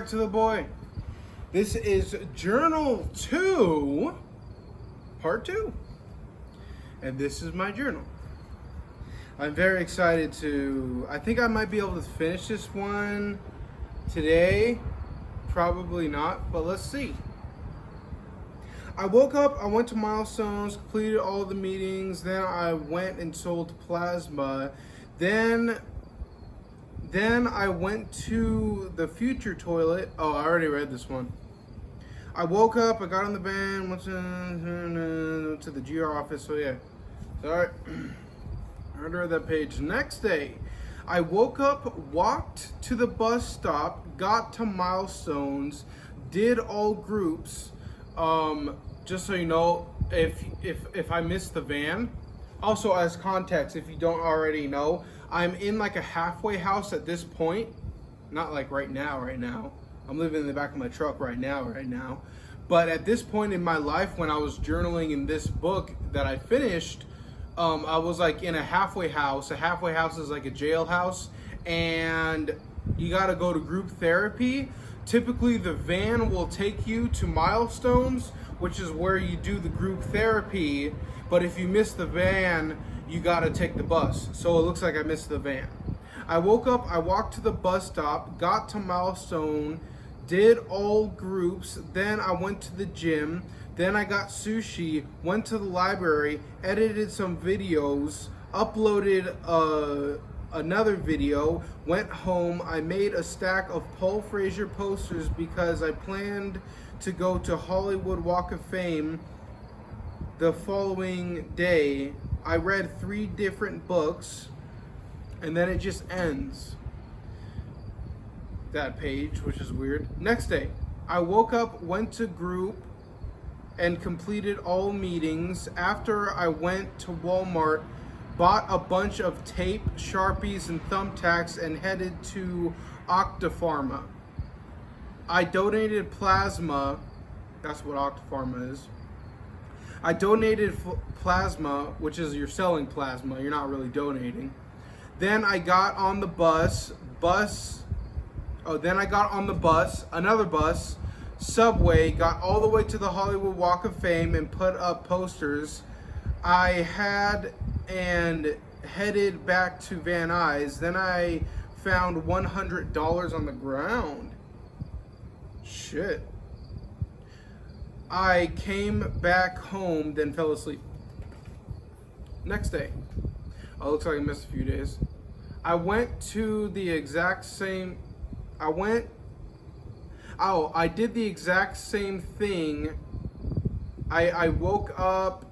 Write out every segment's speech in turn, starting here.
back to the boy. This is Journal 2, Part 2. And this is my journal. I'm very excited I think I might be able to finish this one today. Probably not, but let's see. I woke up, I went to Milestones, completed all the meetings, then I went and sold plasma. Then I went to the future toilet. Oh, I already read this one. I woke up, I got on the van, went to the GR office, so yeah. Sorry. I already read that page. Next day, I woke up, walked to the bus stop, got to Milestones, did all groups. Just so you know, if I missed the van, also as context, if you don't already know, I'm in like a halfway house at this point. Not like right now. I'm living in the back of my truck right now. But at this point in my life, when I was journaling in this book that I finished, I was like in a halfway house. A halfway house is like a jailhouse, and you gotta go to group therapy. Typically the van will take you to Milestones, which is where you do the group therapy. But if you miss the van, you gotta take the bus. So it looks like I missed the van. I woke up, I walked to the bus stop, got to Milestone, did all groups, then I went to the gym, then I got sushi, went to the library, edited some videos, uploaded another video, went home. I made a stack of Paul Frazier posters because I planned to go to Hollywood Walk of Fame the following day. I read 3 different books, and then it just ends that page, which is weird. Next day, I woke up, went to group, and completed all meetings. After I went to Walmart, bought a bunch of tape, Sharpies, and thumbtacks, and headed to Octapharma. I donated plasma. That's what Octapharma is. I donated plasma, which is you're selling plasma, you're not really donating. Then I got on the another bus, subway, got all the way to the Hollywood Walk of Fame and put up posters. I had and headed back to Van Nuys. Then I found $100 on the ground. Shit. I came back home, then fell asleep. Next day. Oh, looks like I missed a few days. I went to the exact same... I did the exact same thing. I woke up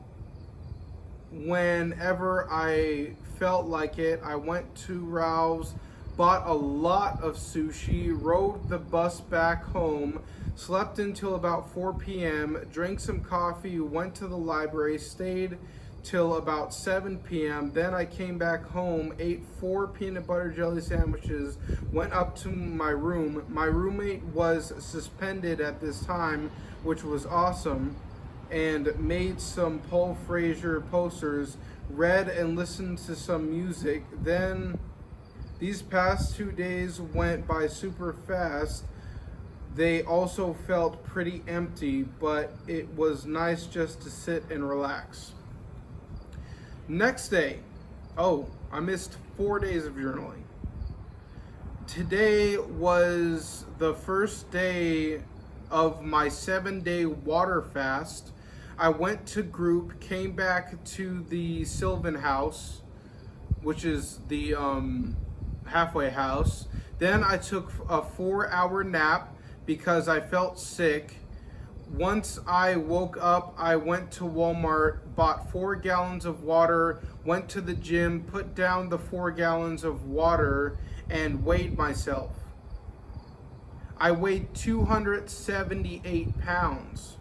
whenever I felt like it. I went to Ralph's, bought a lot of sushi, rode the bus back home, slept until about 4 p.m., drank some coffee, went to the library, stayed till about 7 p.m. Then I came back home, ate 4 peanut butter jelly sandwiches, went up to my room. My roommate was suspended at this time, which was awesome, and made some Paul Frazier posters, read and listened to some music. Then these past 2 days went by super fast. They also felt pretty empty, but it was nice just to sit and relax. Next day, I missed 4 days of journaling. Today was the first day of my 7-day water fast. I went to group, came back to the Sylvan house, which is the halfway house. Then I took a 4-hour nap because I felt sick. Once I woke up, I went to Walmart, bought 4 gallons of water, went to the gym, put down the 4 gallons of water, and weighed myself. I weighed 278 pounds.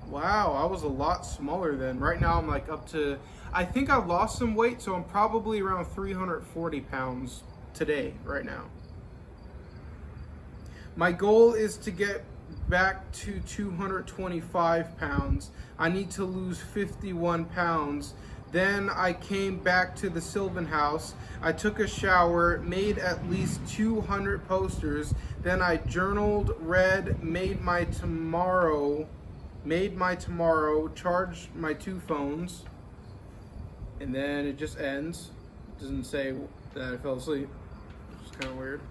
Wow, I was a lot smaller then. Right now I'm like up to, I think I lost some weight, so I'm probably around 340 pounds today, right now. My goal is to get back to 225 pounds. I need to lose 51 pounds. Then I came back to the Sylvan house. I took a shower, made at least 200 posters. Then I journaled, read, made my tomorrow, charged my 2 phones. And then it just ends. It doesn't say that I fell asleep, which is kind of weird.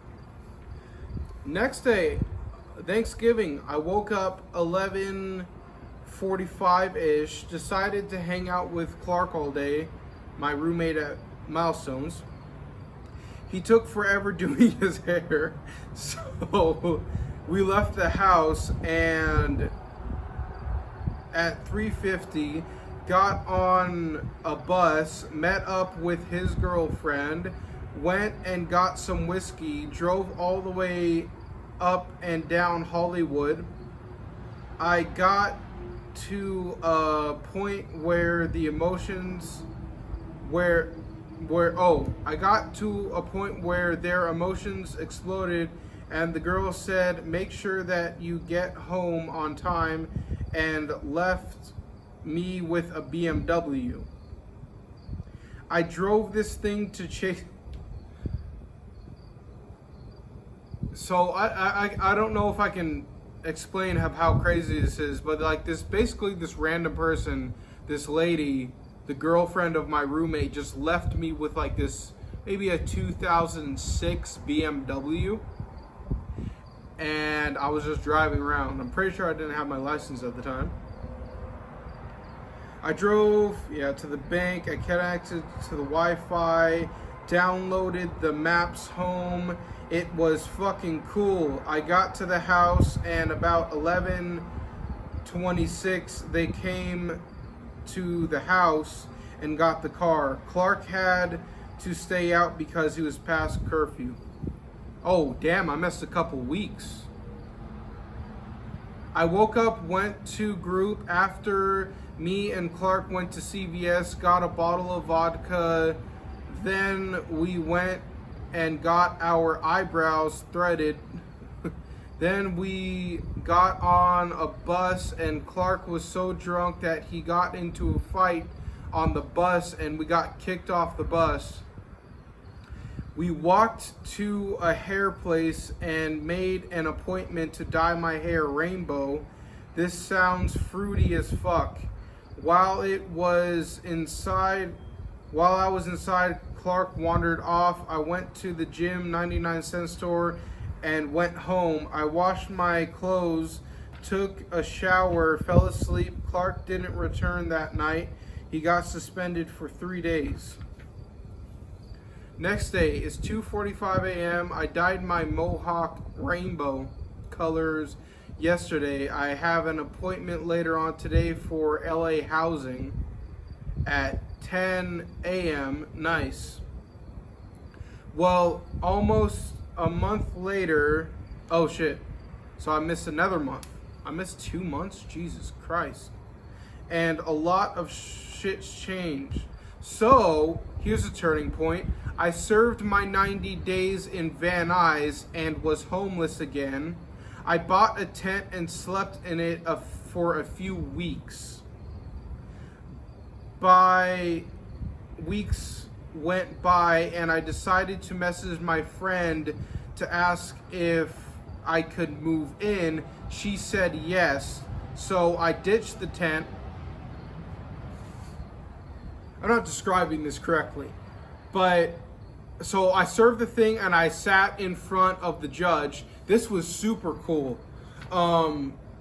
Next day, Thanksgiving, I woke up 11:45-ish, decided to hang out with Clark all day, my roommate at Milestones. He took forever doing his hair, so we left the house, and at 3:50, got on a bus, met up with his girlfriend, went and got some whiskey, drove all the way up and down Hollywood. I got to a point where the emotions I got to a point where their emotions exploded, and the girl said, "Make sure that you get home on time," and left me with a BMW. I drove this thing to chase. So I don't know if I can explain how crazy this is, but like this random person, this lady, the girlfriend of my roommate, just left me with like this, maybe a 2006 BMW, and I was just driving around. I'm pretty sure I didn't have my license at the time. I drove to the bank. I connected to the Wi-Fi, downloaded the maps home. It was fucking cool. I got to the house, and about 11:26 they came to the house and got the car. Clark had to stay out because he was past curfew. Oh damn, I missed a couple weeks. I woke up, went to group after me and Clark went to CVS, got a bottle of vodka. Then we went and got our eyebrows threaded. Then we got on a bus, and Clark was so drunk that he got into a fight on the bus, and we got kicked off the bus. We walked to a hair place and made an appointment to dye my hair rainbow. This sounds fruity as fuck. While I was inside, Clark wandered off. I went to the gym, 99-cent store, and went home. I washed my clothes, took a shower, fell asleep. Clark didn't return that night. He got suspended for 3 days. Next day is 2:45 a.m. I dyed my mohawk rainbow colors yesterday. I have an appointment later on today for LA housing at 10 a.m. Nice. Well, almost a month later, oh shit. So I missed another month. I missed 2 months? Jesus Christ. And a lot of shit's changed. So, here's a turning point. I served my 90 days in Van Nuys and was homeless again. I bought a tent and slept in it for a few weeks. Weeks went by, and I decided to message my friend to ask if I could move in. She said yes, so I ditched the tent. I'm not describing this correctly, but so I served the thing and I sat in front of the judge. This was super cool.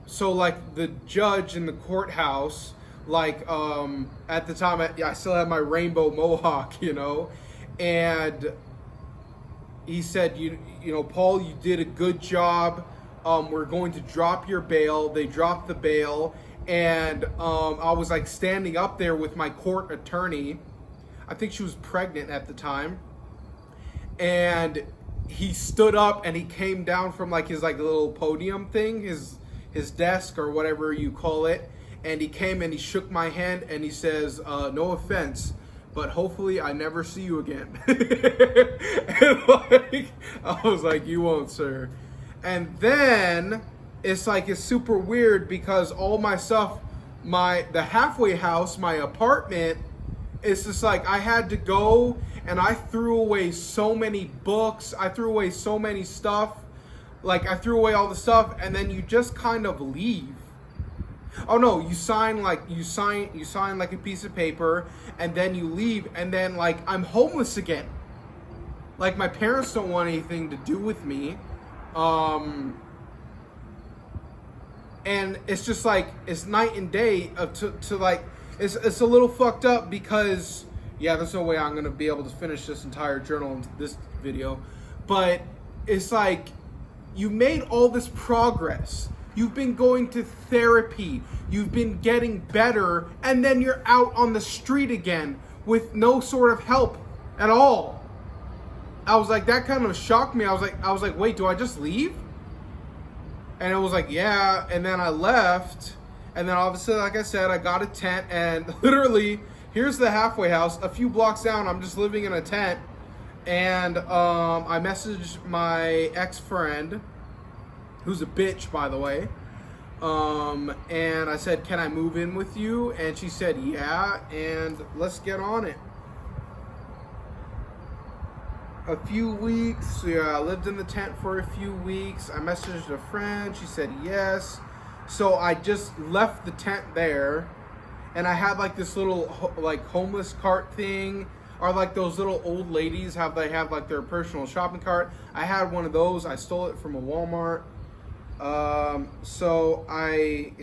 So like the judge in the courthouse, like at the time I still had my rainbow mohawk, you know, and he said, you know, Paul, you did a good job. We're going to drop your bail. They dropped the bail. And I was like standing up there with my court attorney. I think she was pregnant at the time. And he stood up and he came down from like his like little podium thing, his desk or whatever you call it. And he came and he shook my hand and he says, no offense, but hopefully I never see you again. And like, I was like, you won't, sir. And then it's super weird because all my stuff, the halfway house, my apartment, it's just like I had to go, and I threw away so many books. I threw away so many stuff. Like, I threw away all the stuff, and then you just kind of leave. Oh no, you sign like a piece of paper, and then you leave, and then like I'm homeless again. Like, my parents don't want anything to do with me. And it's just like, it's night and day to like, it's a little fucked up because, yeah, there's no way I'm going to be able to finish this entire journal in this video. But it's like, you made all this progress. You've been going to therapy. You've been getting better. And then you're out on the street again with no sort of help at all. I was like, that kind of shocked me. I was like, wait, do I just leave? And it was like, yeah. And then I left. And then obviously, like I said, I got a tent. And literally, here's the halfway house. A few blocks down, I'm just living in a tent. And I messaged my ex-friend, who's a bitch, by the way. And I said, can I move in with you? And she said, yeah. And let's get on it. A few weeks, yeah, I lived in the tent for a few weeks. I messaged a friend, she said yes. So I just left the tent there, and I had like this little like homeless cart thing, or like those little old ladies they have like their personal shopping cart. I had one of those. I stole it from a Walmart. So I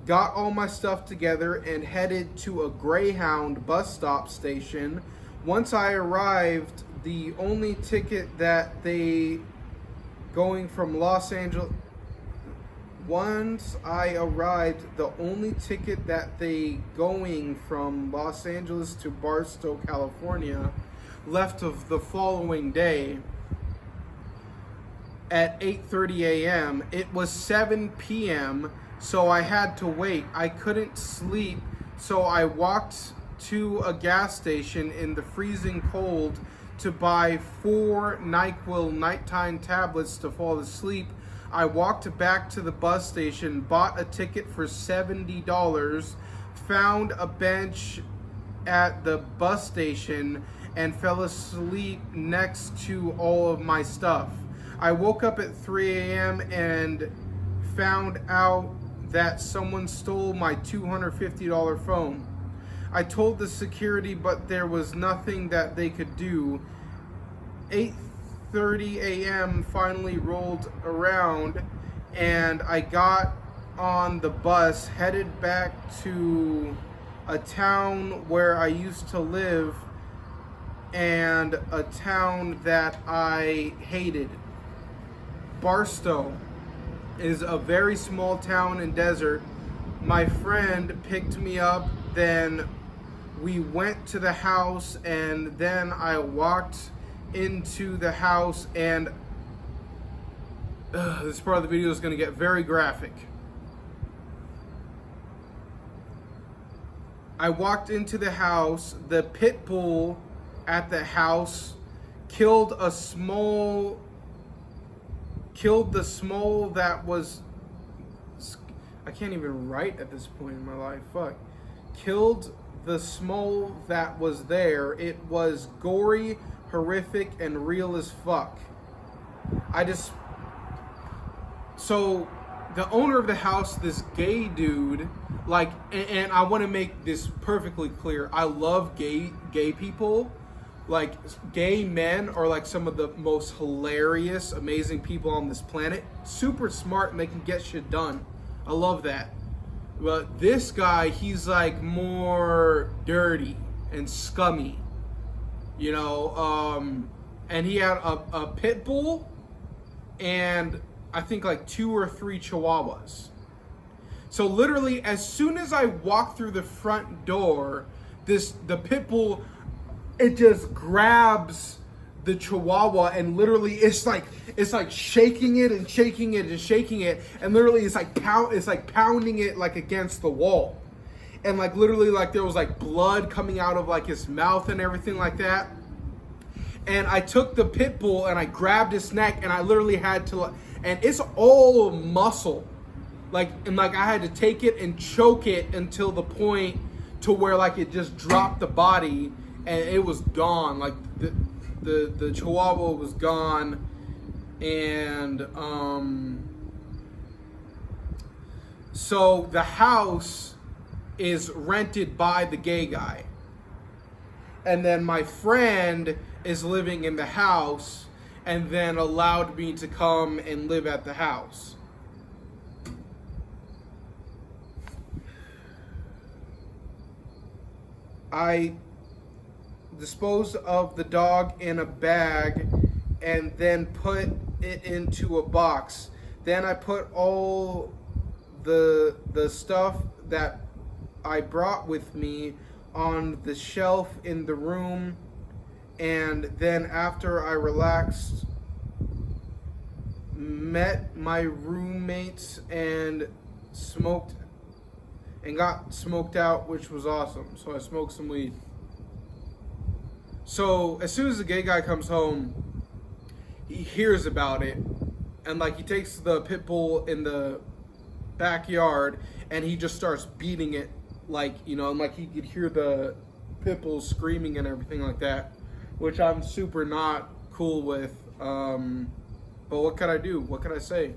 got all my stuff together and headed to a Greyhound bus stop station. Once I arrived, the only ticket that they going from Los Angeles, once I arrived, the only ticket that they going from Los Angeles to Barstow, California, left of the following day at 8:30 a.m. It was 7 p.m., so I had to wait. I couldn't sleep, so I walked to a gas station in the freezing cold to buy 4 NyQuil nighttime tablets to fall asleep. I walked back to the bus station, bought a ticket for $70, found a bench at the bus station, and fell asleep next to all of my stuff. I woke up at 3 a.m. and found out that someone stole my $250 phone. I told the security, but there was nothing that they could do. 8:30 a.m. finally rolled around, and I got on the bus, headed back to a town where I used to live, and a town that I hated. Barstow is a very small town and desert. My friend picked me up, then we went to the house, and then I walked into the house, and this part of the video is going to get very graphic. I walked into the house. The pit bull at the house killed the small that was, I can't even write at this point in my life, fuck. Killed the small that was there. It was gory, horrific, and real as fuck. So the owner of the house, this gay dude, like, and I want to make this perfectly clear. I love gay people. Like, gay men are like some of the most hilarious, amazing people on this planet. Super smart, and they can get shit done. I love that. But this guy, he's like more dirty and scummy, you know. And he had a pit bull and I think like 2 or 3 chihuahuas. So literally, as soon as I walk through the front door, the pit bull, it just grabs the chihuahua, and literally it's like shaking it and shaking it and shaking it, and literally it's like pounding it like against the wall, and like literally like there was like blood coming out of like his mouth and everything like that. And I took the pit bull and I grabbed his neck, and I literally had to, and it's all muscle, like, and like I had to take it and choke it until the point to where like it just dropped the body and it was gone. Like the Chihuahua was gone, and so the house is rented by the gay guy, and then my friend is living in the house and then allowed me to come and live at the house. I disposed of the dog in a bag and then put it into a box. Then I put all the stuff that I brought with me on the shelf in the room, and then after I relaxed, met my roommates and smoked and got smoked out, which was awesome. So I smoked some weed. So as soon as the gay guy comes home, he hears about it, and like he takes the pit bull in the backyard and he just starts beating it, like, you know, and like he could hear the pit bull screaming and everything like that, which I'm super not cool with. But what could I do? What could I say?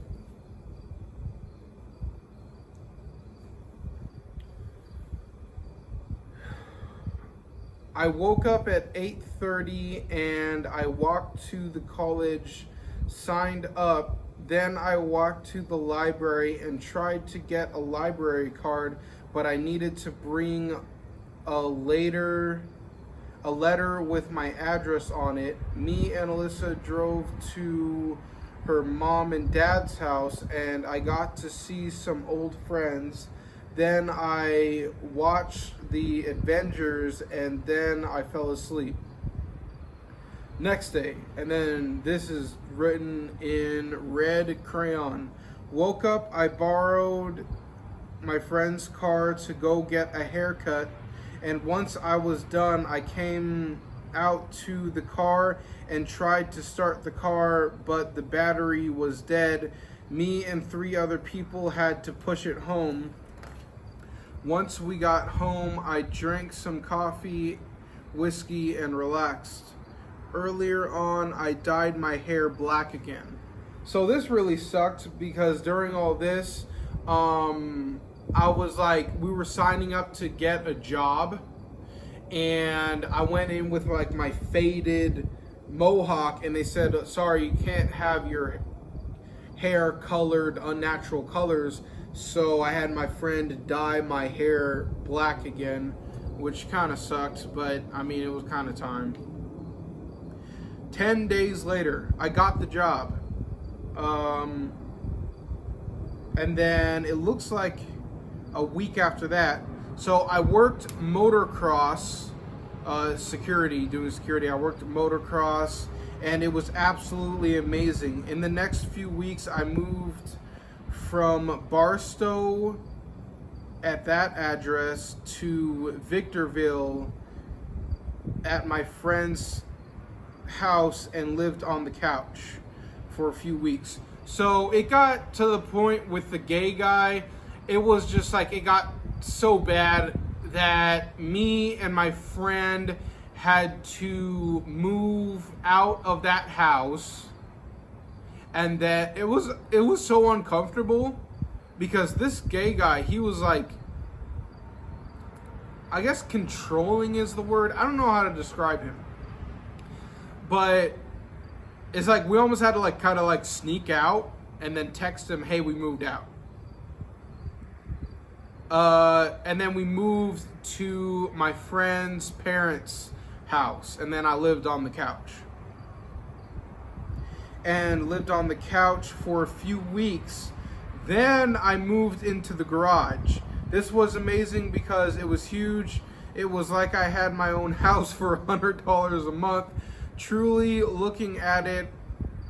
I woke up at 8:30 and I walked to the college, signed up. Then I walked to the library and tried to get a library card, but I needed to bring a letter with my address on it. Me and Alyssa drove to her mom and dad's house, and I got to see some old friends. Then I watched the Avengers, and then I fell asleep. Next day, and then this is written in red crayon. Woke up, I borrowed my friend's car to go get a haircut, and once I was done, I came out to the car and tried to start the car, but the battery was dead. Me and 3 other people had to push it home. Once we got home, I drank some coffee, whiskey, and relaxed. Earlier on, I dyed my hair black again. So this really sucked because during all this, I was like, we were signing up to get a job, and I went in with like my faded mohawk, and they said, sorry, you can't have your hair colored unnatural colors. So I had my friend dye my hair black again, which kind of sucked, but I mean, it was kind of time. 10 days later, I got the job. And then it looks like a week after that. So I worked motocross security, doing security. I worked motocross, and it was absolutely amazing. In the next few weeks, I moved from Barstow at that address to Victorville at my friend's house and lived on the couch for a few weeks. So it got to the point with the gay guy, it was just like, it got so bad that me and my friend had to move out of that house. And that it was so uncomfortable because this gay guy, he was like, I guess controlling is the word. I don't know how to describe him. But it's like we almost had to like kind of like sneak out and then text him, hey, we moved out. And then we moved to my friend's parents' house, and then I lived on the couch. And lived on the couch for a few weeks. Then I moved into the garage. This was amazing because it was huge. It was like I had my own house for $100 a month. Truly, looking at it,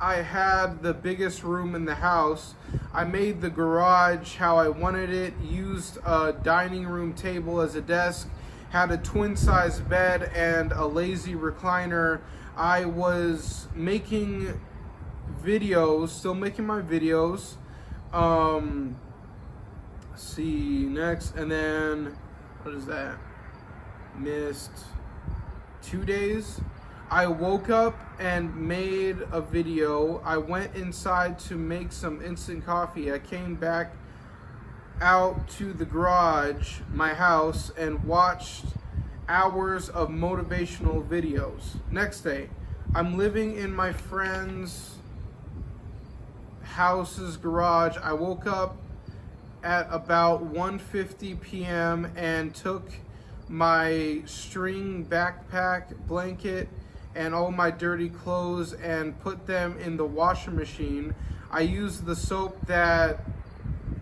I had the biggest room in the house. I made the garage how I wanted it, used a dining room table as a desk, had a twin-size bed and a lazy recliner. I was making videos, still making my videos. See next, and then what is that? missed 2 days. I woke up and made a video. I went inside to make some instant coffee. I came back out to the garage, my house, and watched hours of motivational videos. Next day, I'm living in my friend's house's garage. I woke up at about 1:50 p.m. and took my string backpack, blanket, and all my dirty clothes and put them in the washing machine. I used the soap that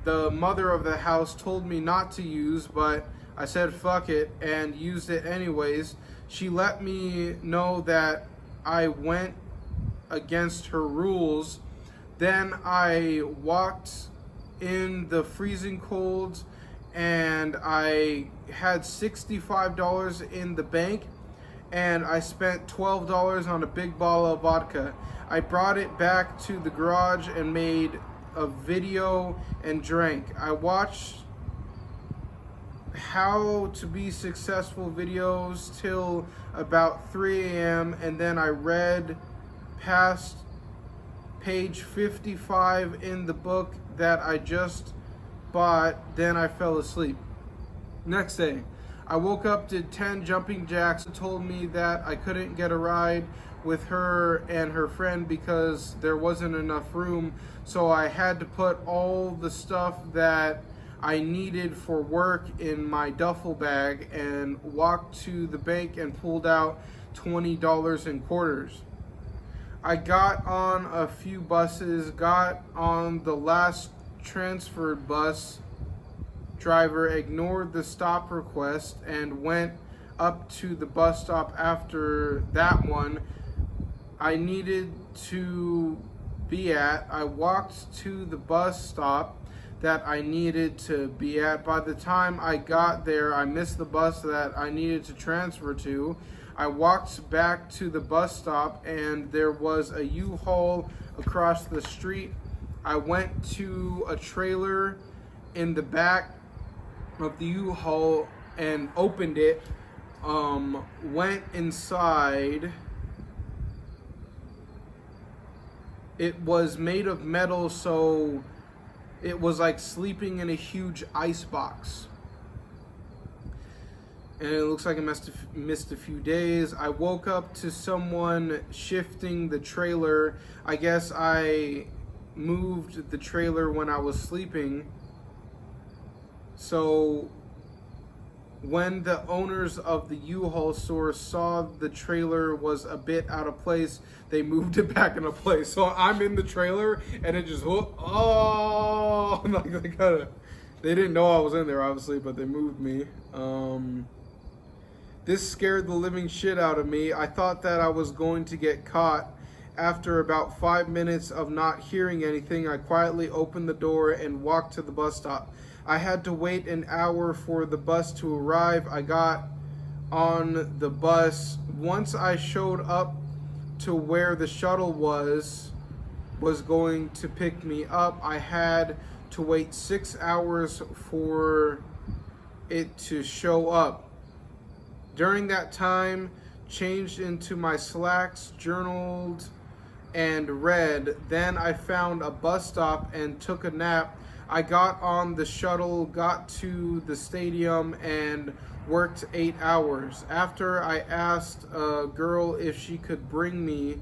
the mother of the house told me not to use, but I said fuck it and used it anyways. She let me know that I went against her rules. Then I walked in the freezing cold and I had $65 in the bank, and I spent $12 on a big bottle of vodka. I brought it back to the garage and made a video and drank. I watched how to be successful videos till about 3 a.m. and then I read past page 55 in the book that I just bought. Then I fell asleep. Next day, I woke up, did 10 jumping jacks, and told me that I couldn't get a ride with her and her friend because there wasn't enough room. So I had to put all the stuff that I needed for work in my duffel bag and walked to the bank and pulled out $20 in quarters. I got on a few buses, got on the last transferred bus. Driver ignored the stop request and went up to the bus stop after that one I needed to be at. I walked to the bus stop that I needed to be at. By the time I got there, I missed the bus that I needed to transfer to. I walked back to the bus stop and there was a U-Haul across the street. I went to a trailer in the back of the U-Haul and opened it, went inside. It was made of metal, so it was like sleeping in a huge ice box. And it looks like I missed a few days. I woke up to someone shifting the trailer. I guess I moved the trailer when I was sleeping. So when the owners of the U-Haul store saw the trailer was a bit out of place, they moved it back into place. So I'm in the trailer and it just, oh, they didn't know I was in there obviously, but they moved me. This scared the living shit out of me. I thought that I was going to get caught. After about 5 minutes of not hearing anything, I quietly opened the door and walked to the bus stop. I had to wait an hour for the bus to arrive. I got on the bus. Once I showed up to where the shuttle was going to pick me up, I had to wait 6 hours for it to show up. During that time, changed into my slacks, journaled, and read. Then I found a bus stop and took a nap. I got on the shuttle, got to the stadium, and worked 8 hours. After I asked a girl if she could bring me.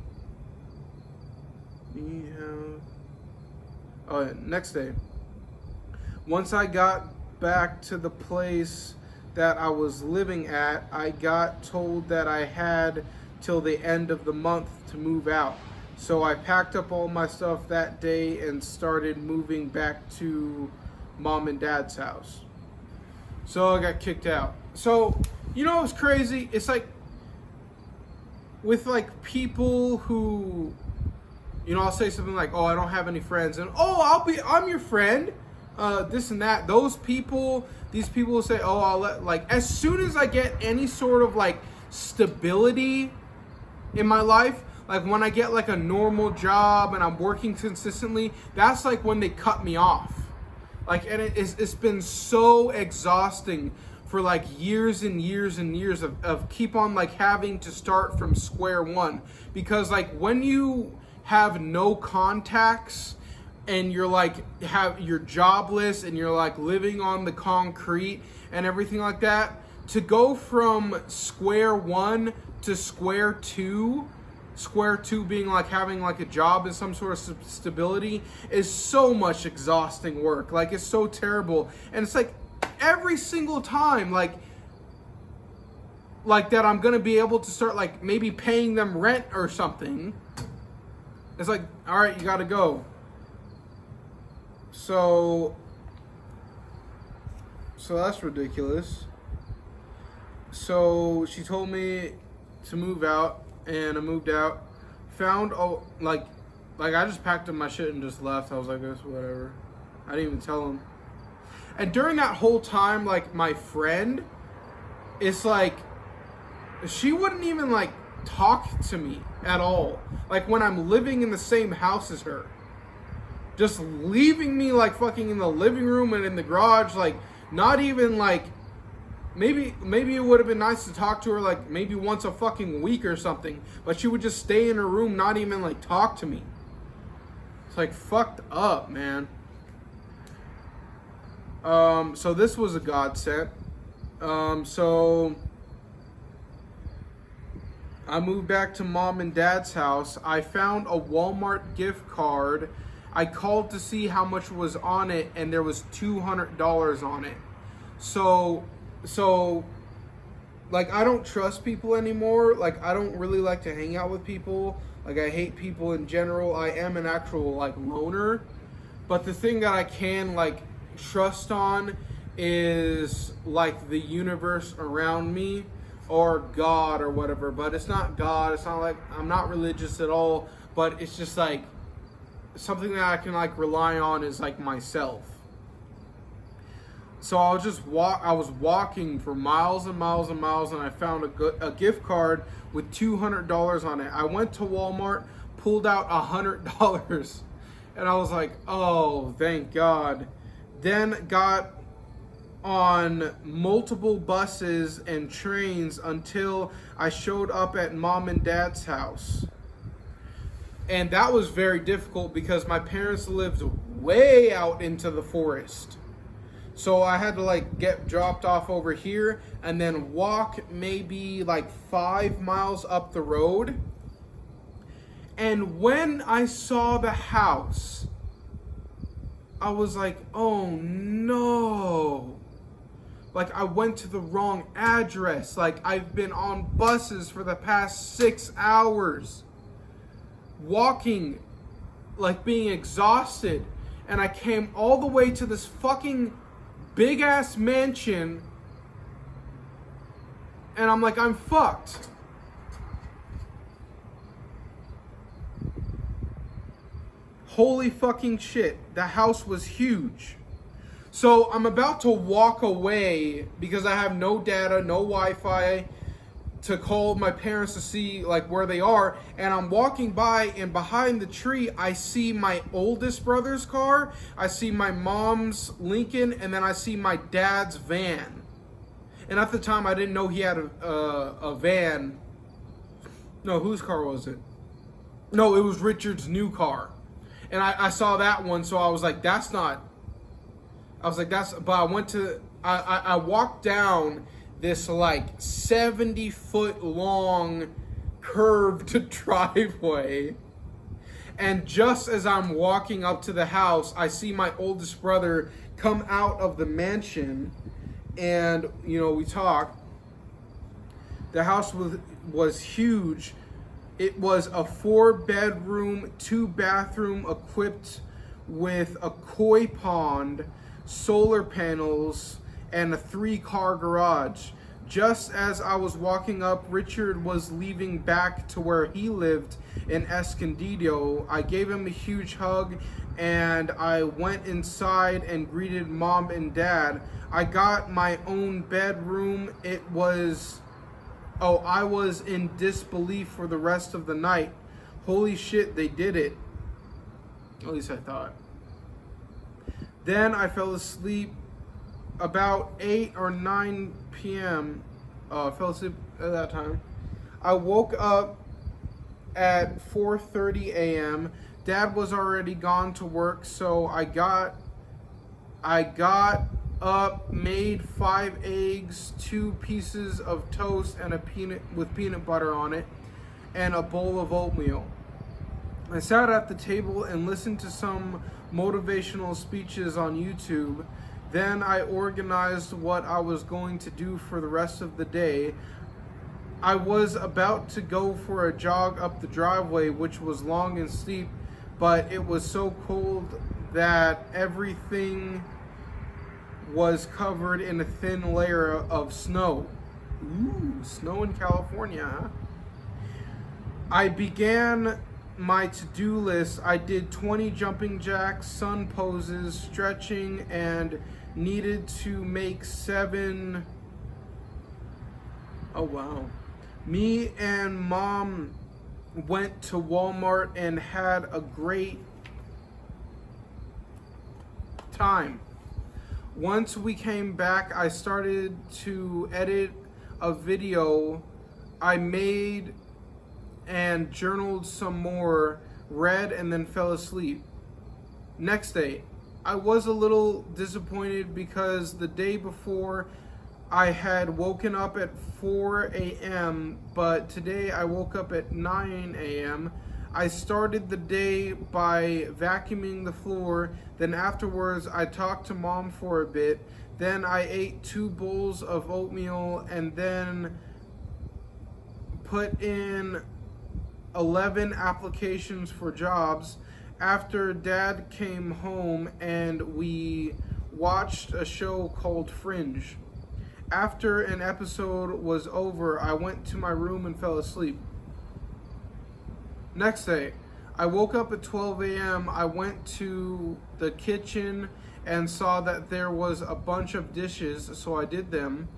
Next day. Once I got back to the place that I was living at, I got told that I had till the end of the month to move out. So I packed up all my stuff that day and started moving back to mom and dad's house. So I got kicked out. So, you know what's crazy? It's like, with like people who, you know, I'll say something like, oh, I don't have any friends. And, oh, I'm your friend. This and that. These people will say, oh, I'll let, like, as soon as I get any sort of like stability in my life, like when I get like a normal job and I'm working consistently, that's like when they cut me off. Like, and it's been so exhausting for like years and years and years of keep on like having to start from square one. Because like when you have no contacts and you're like you're jobless and you're like living on the concrete and everything like that, to go from square one to square two being like having like a job and some sort of stability, is so much exhausting work. Like, it's so terrible. And it's like every single time like that I'm gonna be able to start like maybe paying them rent or something, it's like, all right, you gotta go. So that's ridiculous. So she told me to move out, and I moved out. Found like I just packed up my shit and just left. I was like, this, whatever. I didn't even tell him. And during that whole time, like, my friend, it's like, she wouldn't even like talk to me at all. Like, when I'm living in the same house as her, just leaving me like fucking in the living room and in the garage, like, not even like, maybe it would have been nice to talk to her like maybe once a fucking week or something, but she would just stay in her room, not even like talk to me. It's like fucked up, man. So this was a godsend. So I moved back to mom and dad's house. I found a Walmart gift card. I called to see how much was on it, and there was $200 on it. So like, I don't trust people anymore. Like, I don't really like to hang out with people. Like, I hate people in general. I am an actual like loner. But the thing that I can like trust on is like the universe around me, or God or whatever. But it's not God. It's not like, I'm not religious at all, but it's just like something that I can like rely on is like myself. So I was walking for miles and miles and miles, and I found a gift card with $200 on it. I went to Walmart, pulled out $100, and I was like, oh, thank God. Then got on multiple buses and trains until I showed up at mom and dad's house. And that was very difficult because my parents lived way out into the forest. So I had to like get dropped off over here and then walk maybe like 5 miles up the road. And when I saw the house, I was like, oh no. Like, I went to the wrong address. Like, I've been on buses for the past 6 hours, walking, like being exhausted. And I came all the way to this fucking big ass mansion, and I'm like, I'm fucked. Holy fucking shit. The house was huge. So I'm about to walk away because I have no data, no Wi-Fi to call my parents to see like where they are, and I'm walking by, and behind the tree I see my oldest brother's car, I see my mom's Lincoln, and then I see my dad's van. And at the time I didn't know he had a van. No, whose car was it? No, it was Richard's new car. And I saw that one, so I was like, that's not, but I walked down this like 70-foot long curved driveway, and just as I'm walking up to the house, I see my oldest brother come out of the mansion, and we talk. The house was huge. It was a 4-bedroom, 2-bathroom, equipped with a koi pond, solar panels, and a 3-car garage. Just as I was walking up, Richard was leaving back to where he lived in Escondido. I gave him a huge hug, and I went inside and greeted mom and dad. I got my own bedroom. I was in disbelief for the rest of the night. Holy shit, they did it. At least I thought. Then I fell asleep about 8 or 9 p.m. Fell asleep at that time. I woke up at 4:30 a.m. Dad was already gone to work, so I got up, made 5 eggs, 2 pieces of toast, and peanut butter on it, and a bowl of oatmeal. I sat at the table and listened to some motivational speeches on YouTube. Then I organized what I was going to do for the rest of the day. I was about to go for a jog up the driveway, which was long and steep, but it was so cold that everything was covered in a thin layer of snow. Ooh, snow in California, huh? I began my to-do list. I did 20 jumping jacks, sun poses, stretching, and needed to make 7. Oh wow. Me and Mom went to Walmart and had a great time. Once we came back, I started to edit a video I made and journaled some more, read, and then fell asleep. Next day, I was a little disappointed because the day before I had woken up at 4 a.m., but today I woke up at 9 a.m. I started the day by vacuuming the floor, then afterwards I talked to Mom for a bit, then I ate 2 bowls of oatmeal and then put in 11 applications for jobs. After Dad came home and we watched a show called Fringe. After an episode was over, I went to my room and fell asleep. Next day, I woke up at 12 a.m. I went to the kitchen and saw that there was a bunch of dishes, so I did them.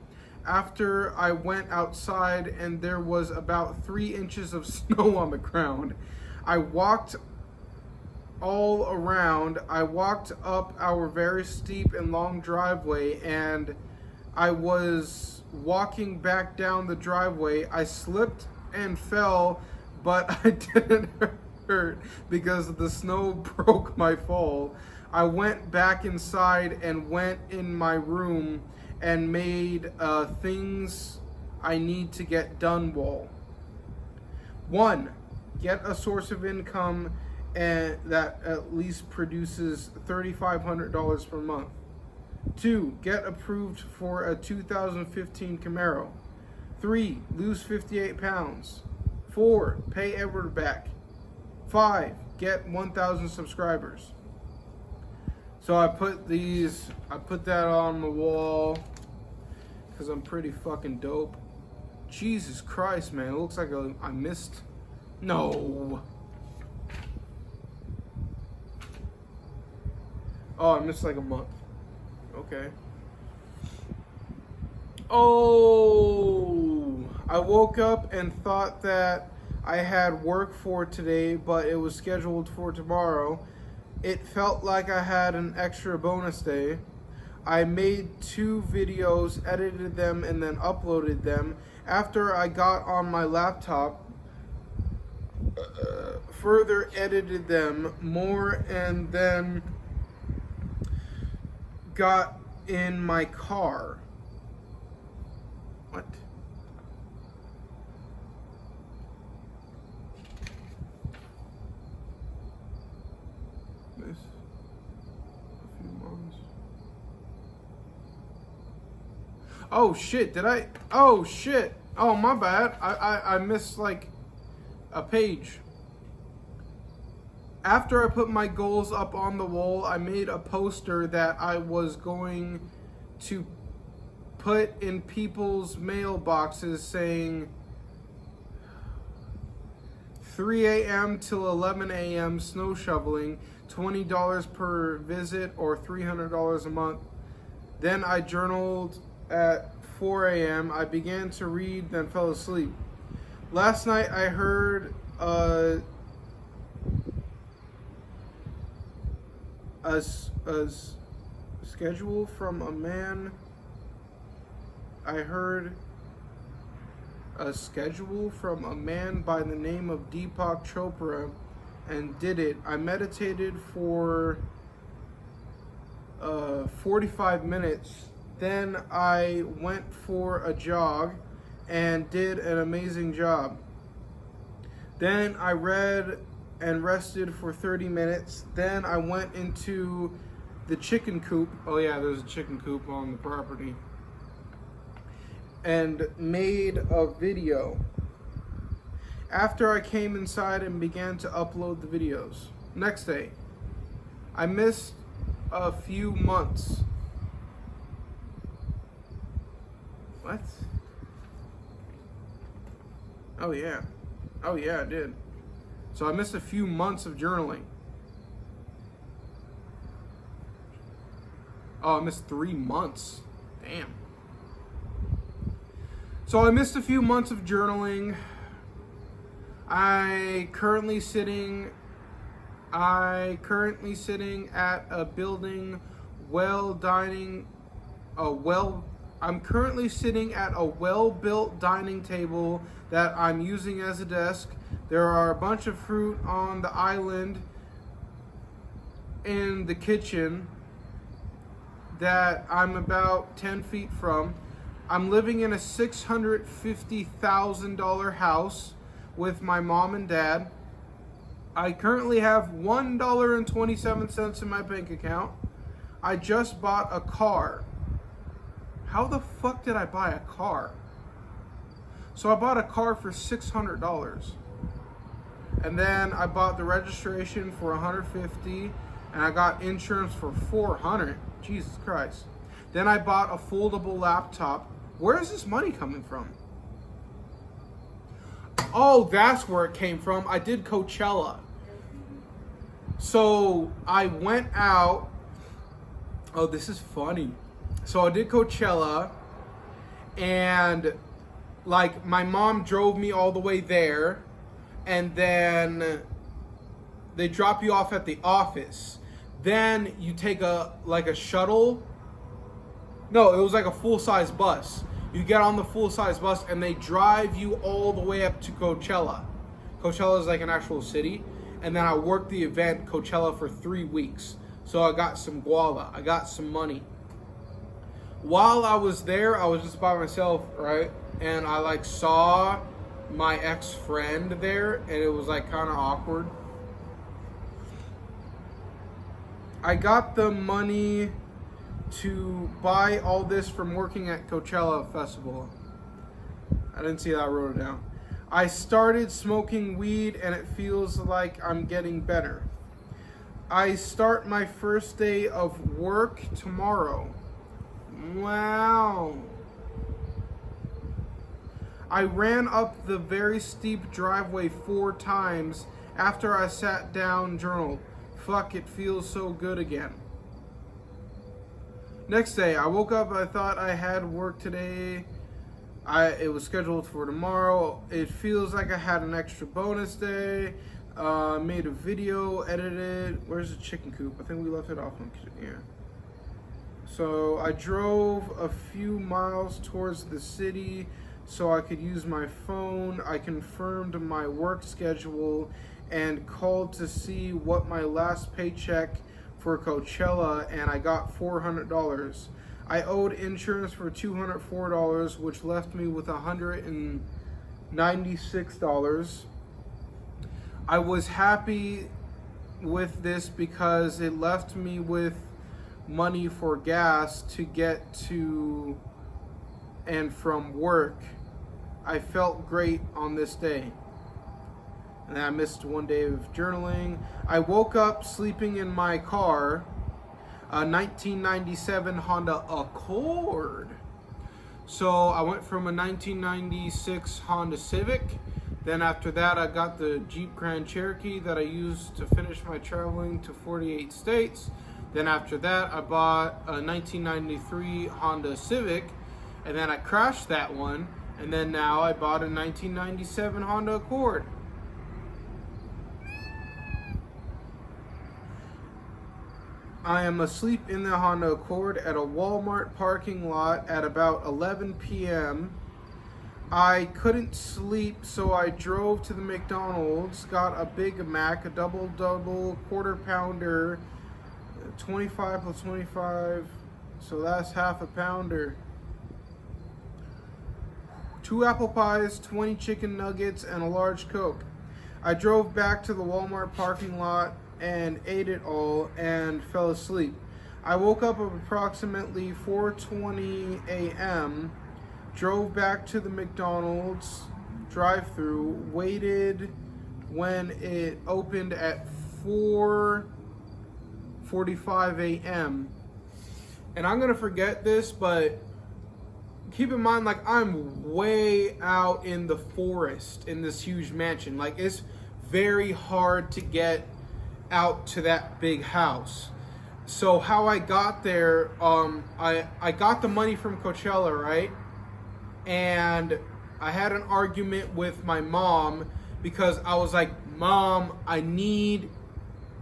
After I went outside and there was about 3 inches of snow on the ground. I walked all around. I walked up our very steep and long driveway, and I was walking back down the driveway. I slipped and fell, but I didn't hurt because the snow broke my fall. I went back inside and went in my room and made things I need to get done wall. 1, get a source of income that at least produces $3,500 per month. 2, get approved for a 2015 Camaro. 3, lose 58 pounds. 4, pay Edward back. 5, get 1,000 subscribers. So I put that on the wall because I'm pretty fucking dope. Jesus Christ, man. It looks like I missed. No. Oh, I missed like a month. Okay. Oh, I woke up and thought that I had work for today, but it was scheduled for tomorrow. It felt like I had an extra bonus day. I made 2 videos, edited them, and then uploaded them. After I got on my laptop, further edited them more, and then got in my car. What? This. A few months. Oh shit, did I? Oh shit. Oh, my bad. I missed like a page. After I put my goals up on the wall, I made a poster that I was going to put in people's mailboxes saying 3 a.m. till 11 a.m. snow shoveling, $20 per visit or $300 a month. Then I journaled at 4 a.m. I began to read, then fell asleep. Last night I heard a Schedule from a man. I heard a schedule from a man by the name of Deepak Chopra and did it. I meditated for 45 minutes. Then I went for a jog and did an amazing job. Then I read and rested for 30 minutes. Then I went into the chicken coop. Oh yeah, there's a chicken coop on the property. And made a video. After I came inside and began to upload the videos. Next day, I missed a few months. What? Oh yeah, I did. So I missed a few months of journaling. Oh, I missed 3 months. Damn. So I missed a few months of journaling. I currently sitting at a building I'm currently sitting at a well-built dining table that I'm using as a desk. There are a bunch of fruit on the island in the kitchen that I'm about 10 feet from. I'm living in a $650,000 house with my mom and dad. I currently have $1.27 in my bank account. I just bought a car. How the fuck did I buy a car? So I bought a car for $600. And then I bought the registration for $150, and I got insurance for $400. Jesus Christ. Then I bought a foldable laptop. Where is this money coming from? Oh, that's where it came from. I did Coachella. So I went out. Oh, this is funny. So I did Coachella, and like my mom drove me all the way there, and then they drop you off at the office. Then you take a shuttle. No, it was like a full-size bus. You get on the full-size bus and they drive you all the way up to Coachella. Coachella is like an actual city. And then I worked the event Coachella for 3 weeks. So I got some guala. I got some money. While I was there, I was just by myself, right? And I like saw my ex-friend there, and it was like kind of awkward. I got the money to buy all this from working at Coachella Festival. I didn't see that, I wrote it down. I started smoking weed and it feels like I'm getting better. I start my first day of work tomorrow. Wow. I ran up the very steep driveway 4 times after I sat down, journaled. Fuck, it feels so good again. Next day, I woke up, I thought I had work today. It was scheduled for tomorrow. It feels like I had an extra bonus day. Made a video, edited. Where's the chicken coop? I think we left it off on here. So I drove a few miles towards the city so I could use my phone. I confirmed my work schedule and called to see what my last paycheck for Coachella, and I got $400. I owed insurance for $204, which left me with $196. I was happy with this because it left me with money for gas to get to and from work. I felt great on this day. And then I missed 1 day of journaling. I woke up sleeping in my car, a 1997 Honda Accord. So I went from a 1996 Honda Civic. Then after that, I got the Jeep Grand Cherokee that I used to finish my traveling to 48 states. Then after that, I bought a 1993 Honda Civic, and then I crashed that one. And then now I bought a 1997 Honda Accord. I am asleep in the Honda Accord at a Walmart parking lot at about 11 p.m. I couldn't sleep, so I drove to the McDonald's, got a Big Mac, a double, quarter pounder, 25 plus 25, so that's half a pounder. 2 apple pies, 20 chicken nuggets, and a large Coke. I drove back to the Walmart parking lot and ate it all and fell asleep. I woke up at approximately 4:20 a.m., drove back to the McDonald's drive-thru, waited when it opened at 4:45 a.m. And I'm gonna forget this, but keep in mind, like, I'm way out in the forest in this huge mansion. Like, it's very hard to get out to that big house. So how I got there, I got the money from Coachella, right? And I had an argument with my mom because I was like, Mom, I need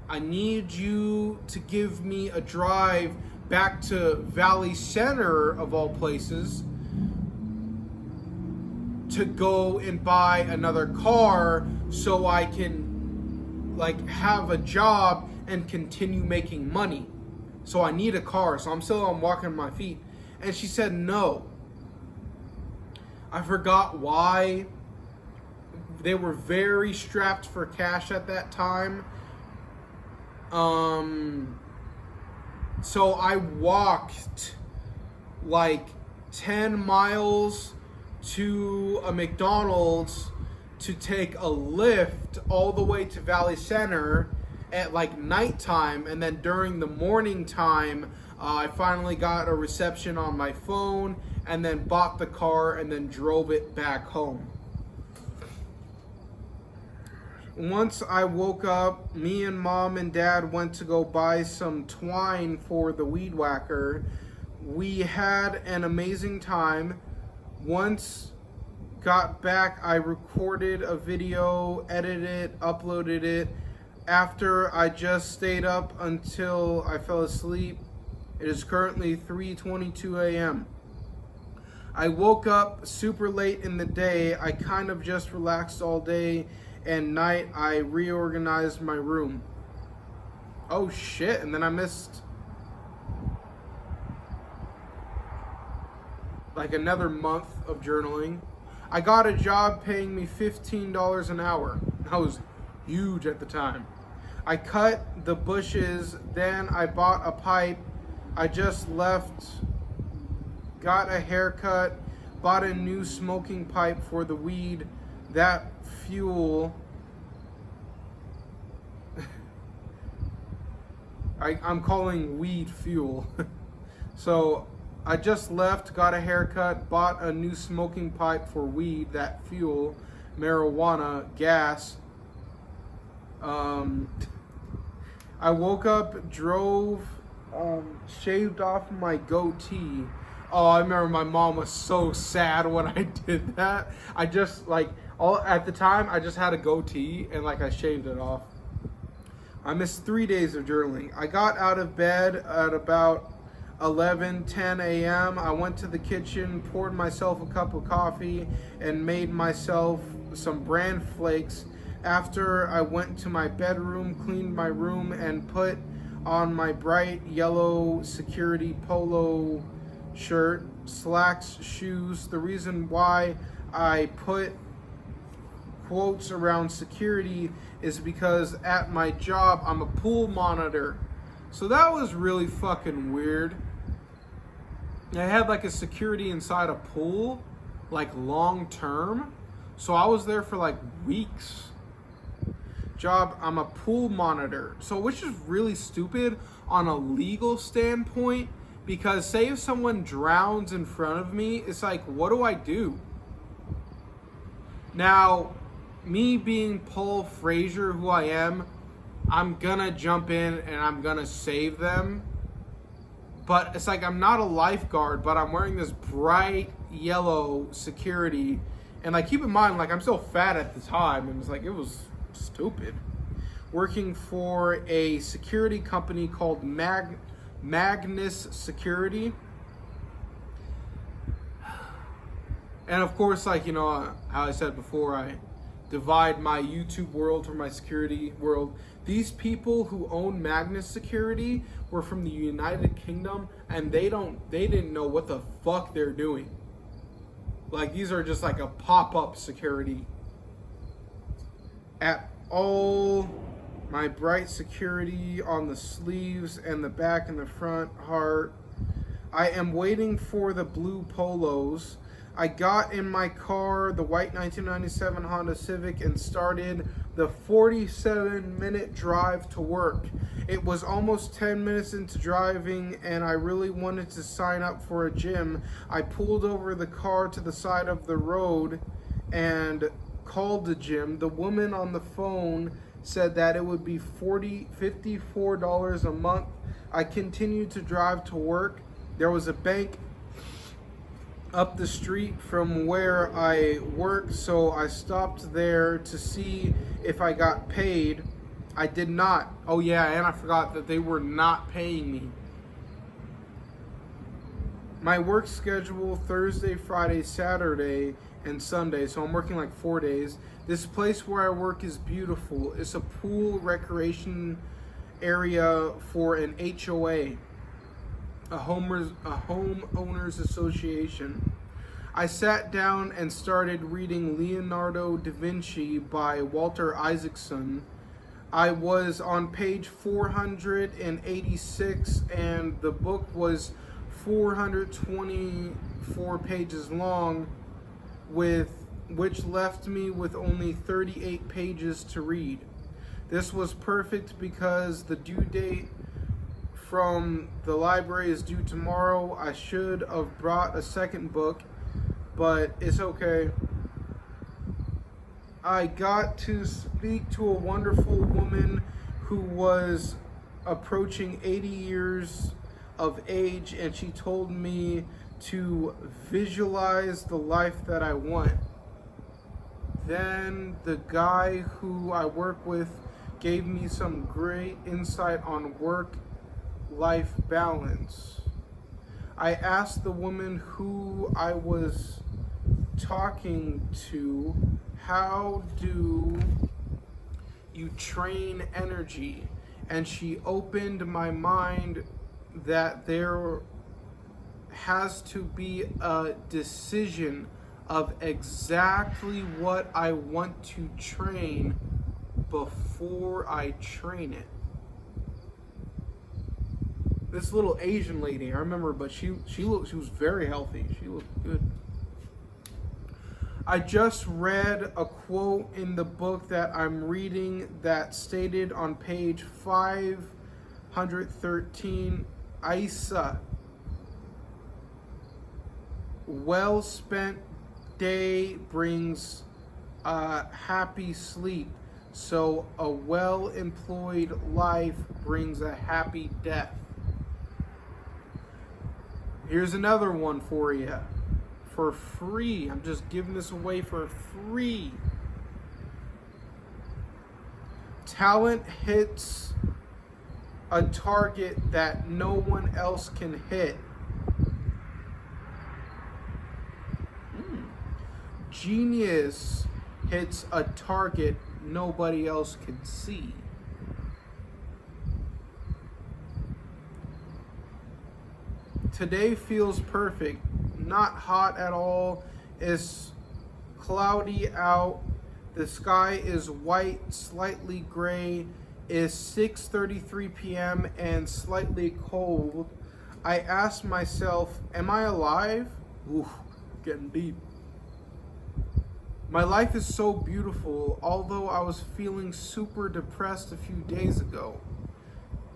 you to give me a drive back to Valley Center, of all places, to go and buy another car so I can, like, have a job and continue making money. So I need a car. So I'm still on walking on my feet. And she said no. I forgot why. They were very strapped for cash at that time. So I walked like 10 miles to a McDonald's to take a lift all the way to Valley Center at like nighttime, and then during the morning time, I finally got a reception on my phone, and then bought the car and then drove it back home. Once I woke up, me and Mom and Dad went to go buy some twine for the weed whacker. We had an amazing time. Once got back, I recorded a video, edited it, uploaded it. After I just stayed up until I fell asleep. It is currently 3:22 a.m. I woke up super late in the day. I kind of just relaxed all day, and night I reorganized my room. Oh shit, and then I missed like another month of journaling. I got a job paying me $15 an hour. That was huge at the time. I cut the bushes, then I bought a pipe. I just left, got a haircut, bought a new smoking pipe for the weed, that fuel. I'm calling weed fuel. So I just left, got a haircut, bought a new smoking pipe for weed, that fuel, marijuana, gas. I woke up, drove, shaved off my goatee. Oh, I remember my mom was so sad when I did that. I just, like, at the time, I just had a goatee and, like, I shaved it off. I missed 3 days of journaling. I got out of bed at about 11:10 a.m. I went to the kitchen, poured myself a cup of coffee, and made myself some bran flakes. After I went to my bedroom, cleaned my room, and put on my bright yellow security polo shirt, slacks, shoes. The reason why I put quotes around security is because at my job, I'm a pool monitor. So that was really fucking weird. I had like a security inside a pool, like long term. So I was there for like weeks. Job, I'm a pool monitor. So which is really stupid on a legal standpoint, because say if someone drowns in front of me, it's like, what do I do? Now, me being Paul Frazier, who I am, I'm gonna jump in and I'm gonna save them. But it's like, I'm not a lifeguard, but I'm wearing this bright yellow security. And like, keep in mind, like, I'm still fat at the time, and it's like, it was stupid. working for a security company called Magnus Security. And of course, like, you know, how I said before, I divide my YouTube world from my security world. These people who own Magnus Security were from the United Kingdom, and they didn't know what the fuck they're doing. Like, these are just like a pop-up security. At all, my bright security on the sleeves and the back and the front, heart. I am waiting for the blue polos. I got in my car, the white 1997 Honda Civic, and started the 47-minute drive to work. It was almost 10 minutes into driving, and I really wanted to sign up for a gym. I pulled over the car to the side of the road and called the gym. The woman on the phone said that it would be $54 a month. I continued to drive to work. There was a bank up the street from where I work, so I stopped there to see if I got paid. I did not. Oh yeah, and I forgot that they were not paying me. My work schedule: Thursday, Friday, Saturday, and Sunday, so I'm working like 4 days. This place where I work is beautiful. It's a pool recreation area for an HOA. A homeowners association. I sat down and started reading Leonardo da Vinci by Walter Isaacson. I was on page 486, and the book was 424 pages long, which left me with only 38 pages to read. This was perfect because the due date from the library is due tomorrow. I should have brought a second book, but it's okay. I got to speak to a wonderful woman who was approaching 80 years of age, and she told me to visualize the life that I want. Then the guy who I work with gave me some great insight on work-life balance. I asked the woman who I was talking to, how do you train energy? And she opened my mind that there has to be a decision of exactly what I want to train before I train it. This little Asian lady, I remember, but she was very healthy. She looked good. I just read a quote in the book that I'm reading that stated on page 513, Isa, well spent day brings a happy sleep, so a well employed life brings a happy death. Here's another one for you. For free. I'm just giving this away for free. Talent hits a target that no one else can hit. Genius hits a target nobody else can see. Today feels perfect. Not hot at all. It's cloudy out. The sky is white, slightly gray. It's 6:33 p.m. and slightly cold. I asked myself, am I alive? Oof, getting deep. My life is so beautiful, although I was feeling super depressed a few days ago.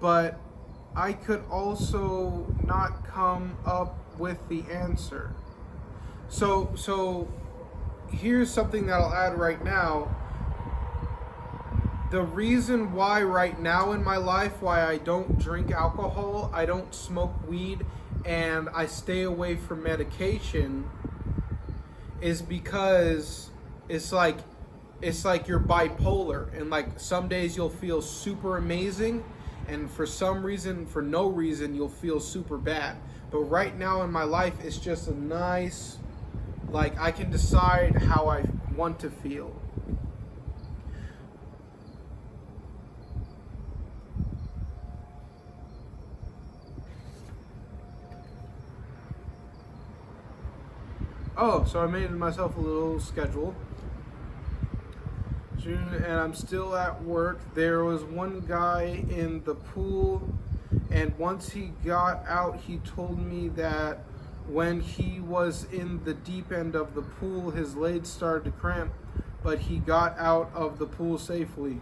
But I could also not come up with the answer. So here's something that I'll add right now. The reason why right now in my life, why I don't drink alcohol, I don't smoke weed, and I stay away from medication is because it's like it's like you're bipolar, and like some days you'll feel super amazing, and for some reason, for no reason, you'll feel super bad. But right now in my life, it's just a nice, like, I can decide how I want to feel. Oh, so I made myself a little schedule. June, and I'm still at work. There was one guy in the pool, and once he got out, he told me that when he was in the deep end of the pool, his legs started to cramp, but he got out of the pool safely.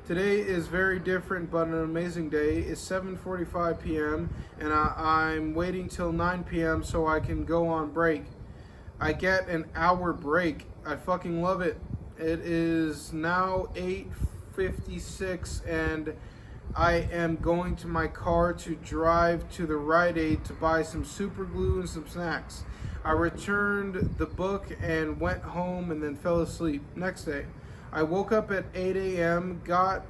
Today is very different, but an amazing day. It's 7:45 p.m. and I'm waiting till 9 p.m. so I can go on break. I get an hour break. I fucking love it. It is now 8:56 and I am going to my car to drive to the Rite Aid to buy some super glue and some snacks. I returned the book and went home and then fell asleep. Next day, I woke up at 8 a.m., got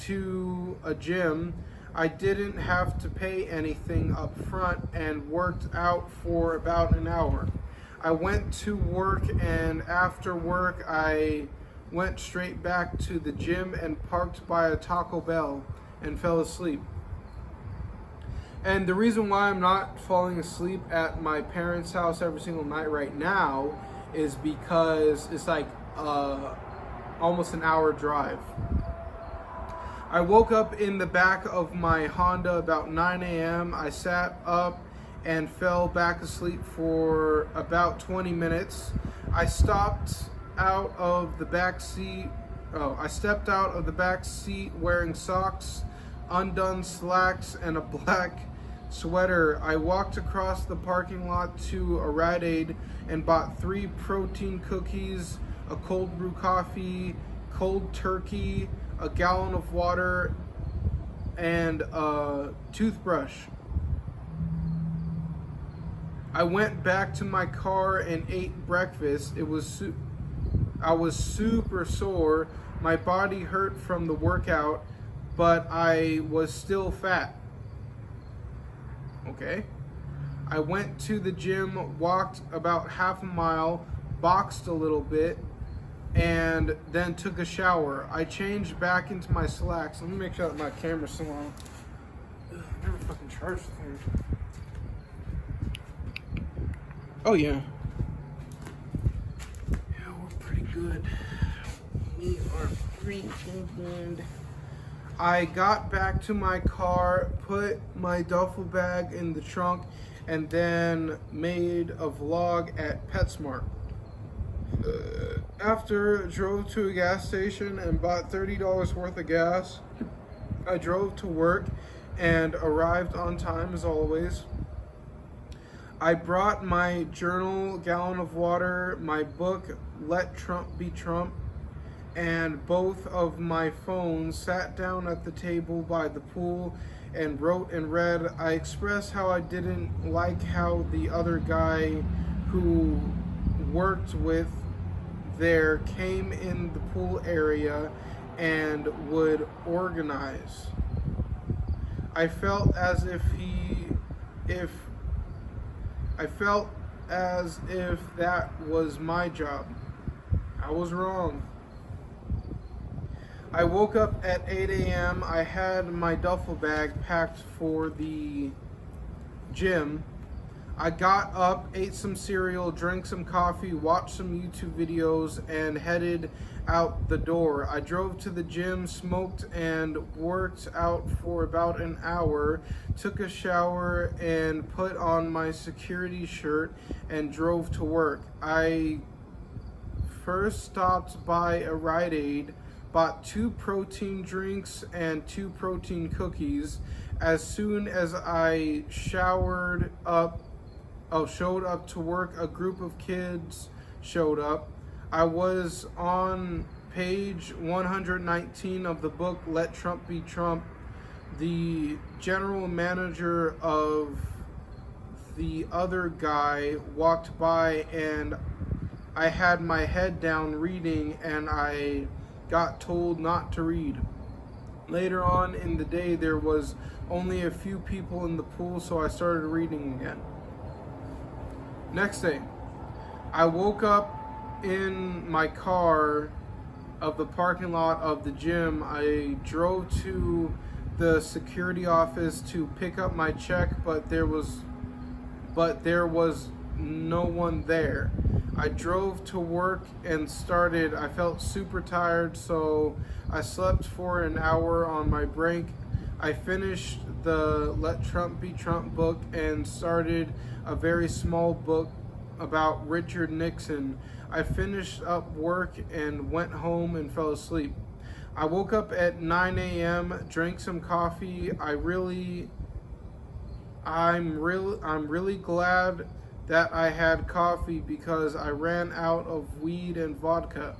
to a gym. I didn't have to pay anything up front and worked out for about an hour. I went to work, and after work I went straight back to the gym and parked by a Taco Bell and fell asleep. And the reason why I'm not falling asleep at my parents' house every single night right now is because it's like almost an hour drive. I woke up in the back of my Honda about 9 a.m. I sat up and fell back asleep for about 20 minutes. I stepped out of the back seat wearing socks, undone slacks, and a black sweater. I walked across the parking lot to a Rite Aid and bought 3 protein cookies, a cold brew coffee, cold turkey, a gallon of water, and a toothbrush. I went back to my car and ate breakfast. I was super sore. My body hurt from the workout, but I was still fat. Okay. I went to the gym, walked about half a mile, boxed a little bit, and then took a shower. I changed back into my slacks. Let me make sure that my camera's still on. I never fucking charged the thing. Oh yeah. Yeah, we're pretty good. We are pretty good. I got back to my car, put my duffel bag in the trunk, and then made a vlog at PetSmart. After drove to a gas station and bought $30 worth of gas, I drove to work and arrived on time as always. I brought my journal, gallon of water, my book, Let Trump Be Trump, and both of my phones, sat down at the table by the pool and wrote and read. I expressed how I didn't like how the other guy who worked with there came in the pool area and would organize. I felt as if that was my job. I was wrong. I woke up at 8 a.m. I had my duffel bag packed for the gym. I got up, ate some cereal, drank some coffee, watched some YouTube videos, and headed out the door. I drove to the gym, smoked, and worked out for about an hour, took a shower, and put on my security shirt and drove to work. I first stopped by a Rite Aid, bought 2 protein drinks and 2 protein cookies. As soon as I showed up to work, a group of kids showed up. I was on page 119 of the book, Let Trump Be Trump. The general manager of the other guy walked by and I had my head down reading and I got told not to read. Later on in the day, there was only a few people in the pool, so I started reading again. Next day, I woke up in my car of the parking lot of the gym. I drove to the security office to pick up my check, but there was no one there. I drove to work and I felt super tired, so I slept for an hour on my break. I finished the Let Trump Be Trump book and started a very small book about Richard Nixon. I finished up work and went home and fell asleep. I woke up at 9 a.m., drank some coffee. I'm really glad that I had coffee because I ran out of weed and vodka.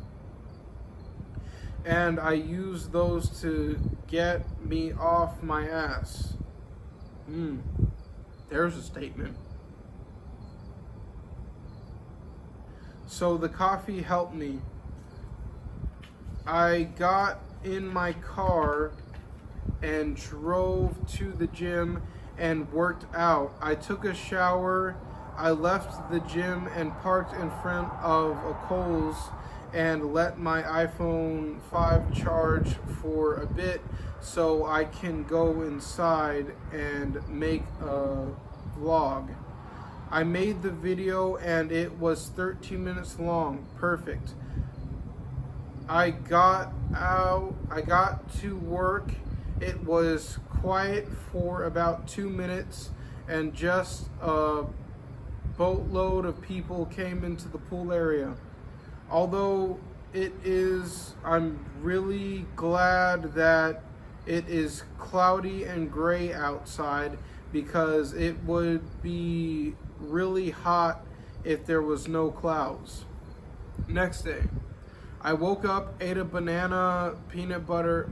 And I used those to get me off my ass. There's a statement. So the coffee helped me. I got in my car and drove to the gym and worked out. I took a shower. I left the gym and parked in front of a Kohl's and let my iPhone 5 charge for a bit so I can go inside and make a vlog. I made the video and it was 13 minutes long. Perfect. I got to work. It was quiet for about 2 minutes and just a boatload of people came into the pool area. Although I'm really glad that it is cloudy and gray outside because it would be really hot if there was no clouds. Next day, I woke up, ate a banana with peanut butter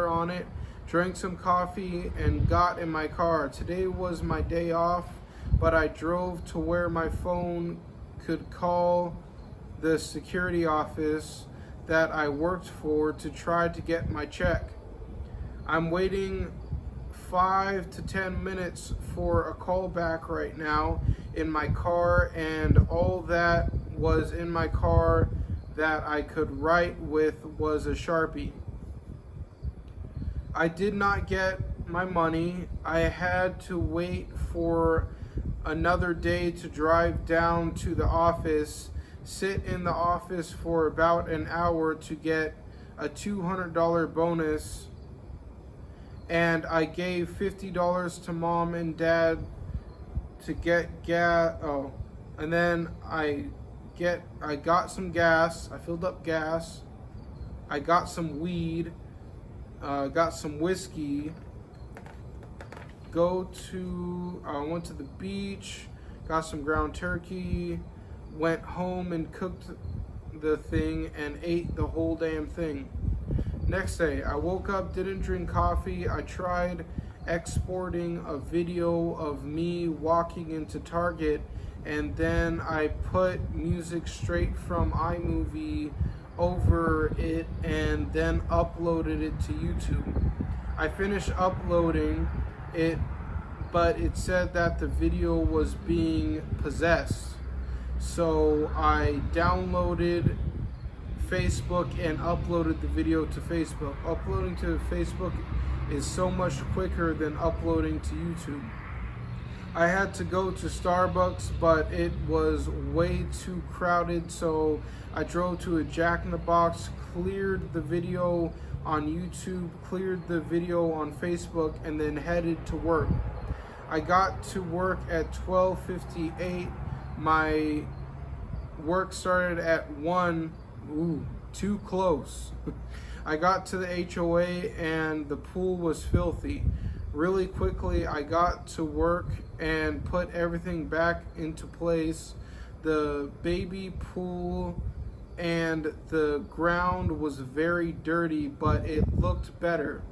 on it, drank some coffee, and got in my car. Today was my day off, but I drove to where my phone could call the security office that I worked for to try to get my check. I'm waiting 5 to 10 minutes for a call back right now in my car, and all that was in my car that I could write with was a Sharpie. I did not get my money. I had to wait for another day to drive down to the office, sit in the office for about an hour to get a $200 bonus, and I gave $50 to mom and dad to get gas. And then I got some gas. I filled up gas. I got some weed. Got some whiskey. I went to the beach. Got some ground turkey. Went home and cooked the thing and ate the whole damn thing. Next day, I woke up, didn't drink coffee. I tried exporting a video of me walking into Target, and then I put music straight from iMovie over it and then uploaded it to YouTube. I finished uploading it, but it said that the video was being possessed. So I downloaded Facebook and uploaded the video to Facebook. Uploading to Facebook is so much quicker than uploading to YouTube. I had to go to Starbucks, but it was way too crowded, so I drove to a Jack in the Box, cleared the video on YouTube, cleared the video on Facebook, and then headed to work. I got to work at 12:58. My work started at 1. Ooh, too close. I got to the HOA and the pool was filthy. Really quickly, I got to work and put everything back into place. The baby pool and the ground was very dirty, but it looked better.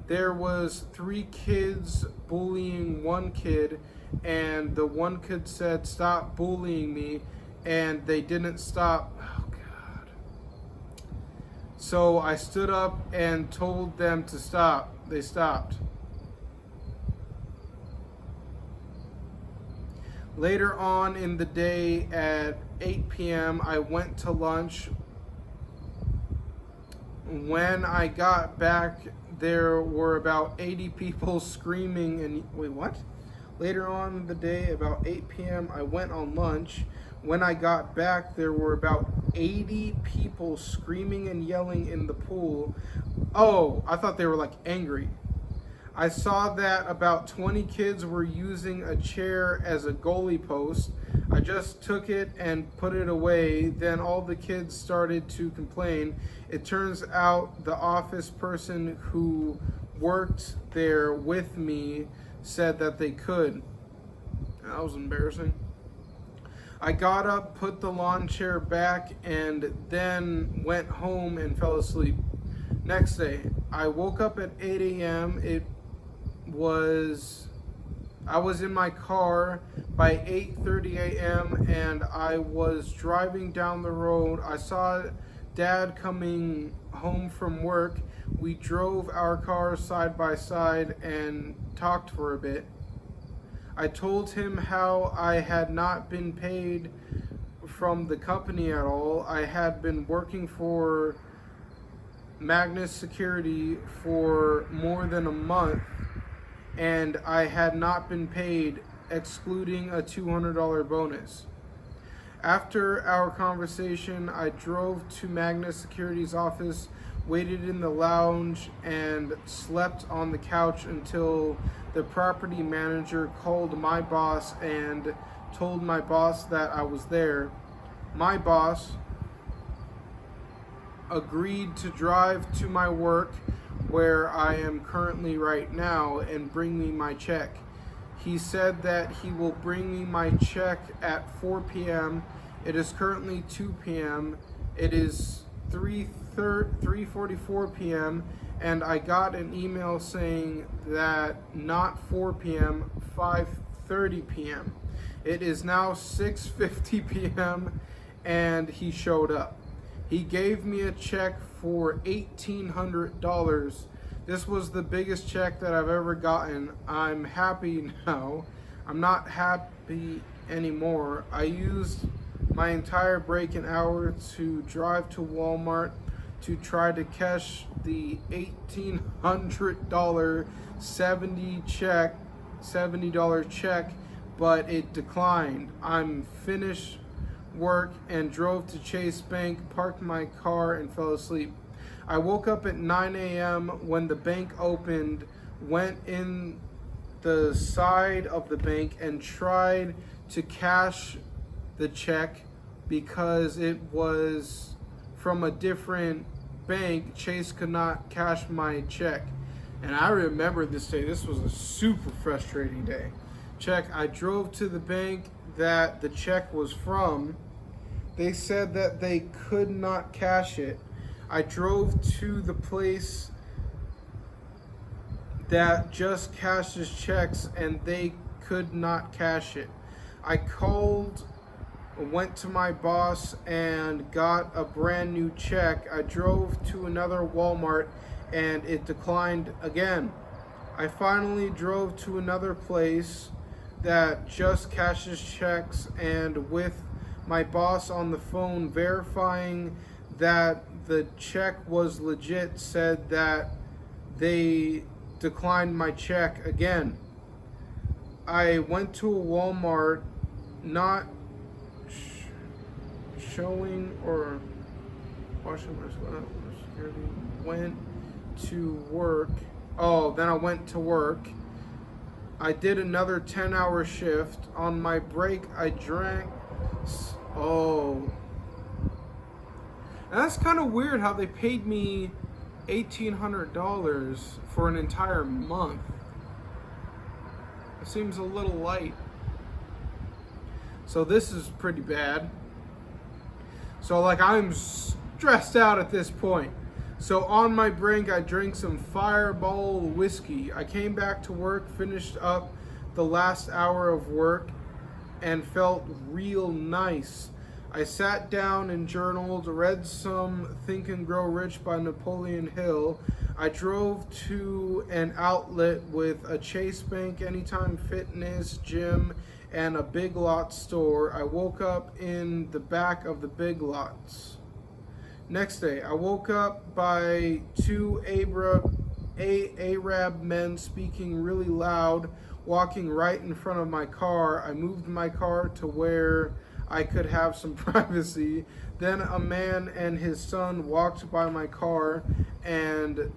There was 3 kids bullying one kid, and the one kid said, "Stop bullying me," and they didn't stop. Oh God. So I stood up and told them to stop. They stopped. Later on in the day at 8 p.m., I went to lunch. When I got back, there were about 80 people screaming and... Wait, what? Later on in the day, about 8 p.m., I went on lunch. When I got back, there were about 80 people screaming and yelling in the pool. Oh, I thought they were like angry. I saw that about 20 kids were using a chair as a goalie post. I just took it and put it away. Then all the kids started to complain. It turns out the office person who worked there with me said that they could. That was embarrassing. I got up, put the lawn chair back, and then went home and fell asleep. Next day, I woke up at 8 a.m. I was in my car by 8:30 a.m. and I was driving down the road. I saw Dad coming home from work. We drove our cars side by side and talked for a bit. I told him how I had not been paid from the company at all. I had been working for Magnus Security for more than a month, and I had not been paid, excluding a $200 bonus. After our conversation, I drove to Magnus Security's office, waited in the lounge, and slept on the couch until the property manager called my boss and told my boss that I was there. My boss agreed to drive to my work, where I am currently right now, and bring me my check. He said that he will bring me my check at 4 p.m. It is currently 2 p.m. It is 3:44 p.m. and I got an email saying that not 4 p.m., 5:30 p.m. It is now 6:50 p.m. and he showed up. He gave me a check for $1,800. This was the biggest check that I've ever gotten. I'm happy now. I'm not happy anymore. I used my entire break an hour to drive to Walmart to try to cash the $1,800 $70 check, but it declined. I'm finished work and drove to Chase Bank, parked my car, and fell asleep. I woke up at 9 a.m. when the bank opened, went in the side of the bank and tried to cash the check because it was from a different bank. Chase could not cash my check. And I remember this day. This was a super frustrating day. I drove to the bank that the check was from. They said that they could not cash it. I drove to the place that just cashes checks and they could not cash it. I went to my boss and got a brand new check. I drove to another Walmart and it declined again. I finally drove to another place that just cashes checks, and with my boss on the phone verifying that the check was legit, said that they declined my check again. I went to a Walmart, not showing or washing my security, went to work. Oh, then I went to work. I did another 10-hour shift. On my break, I drank. Oh. And that's kind of weird how they paid me $1,800 for an entire month. It seems a little light. So this is pretty bad. So like I'm stressed out at this point. So on my break, I drank some Fireball whiskey. I came back to work, finished up the last hour of work and felt real nice. I sat down and journaled, read some Think and Grow Rich by Napoleon Hill. I drove to an outlet with a Chase Bank, Anytime Fitness, gym, and a Big Lots store. I woke up in the back of the Big Lots. Next day, I woke up by two Arab men speaking really loud, walking right in front of my car. I moved my car to where I could have some privacy. Then a man and his son walked by my car and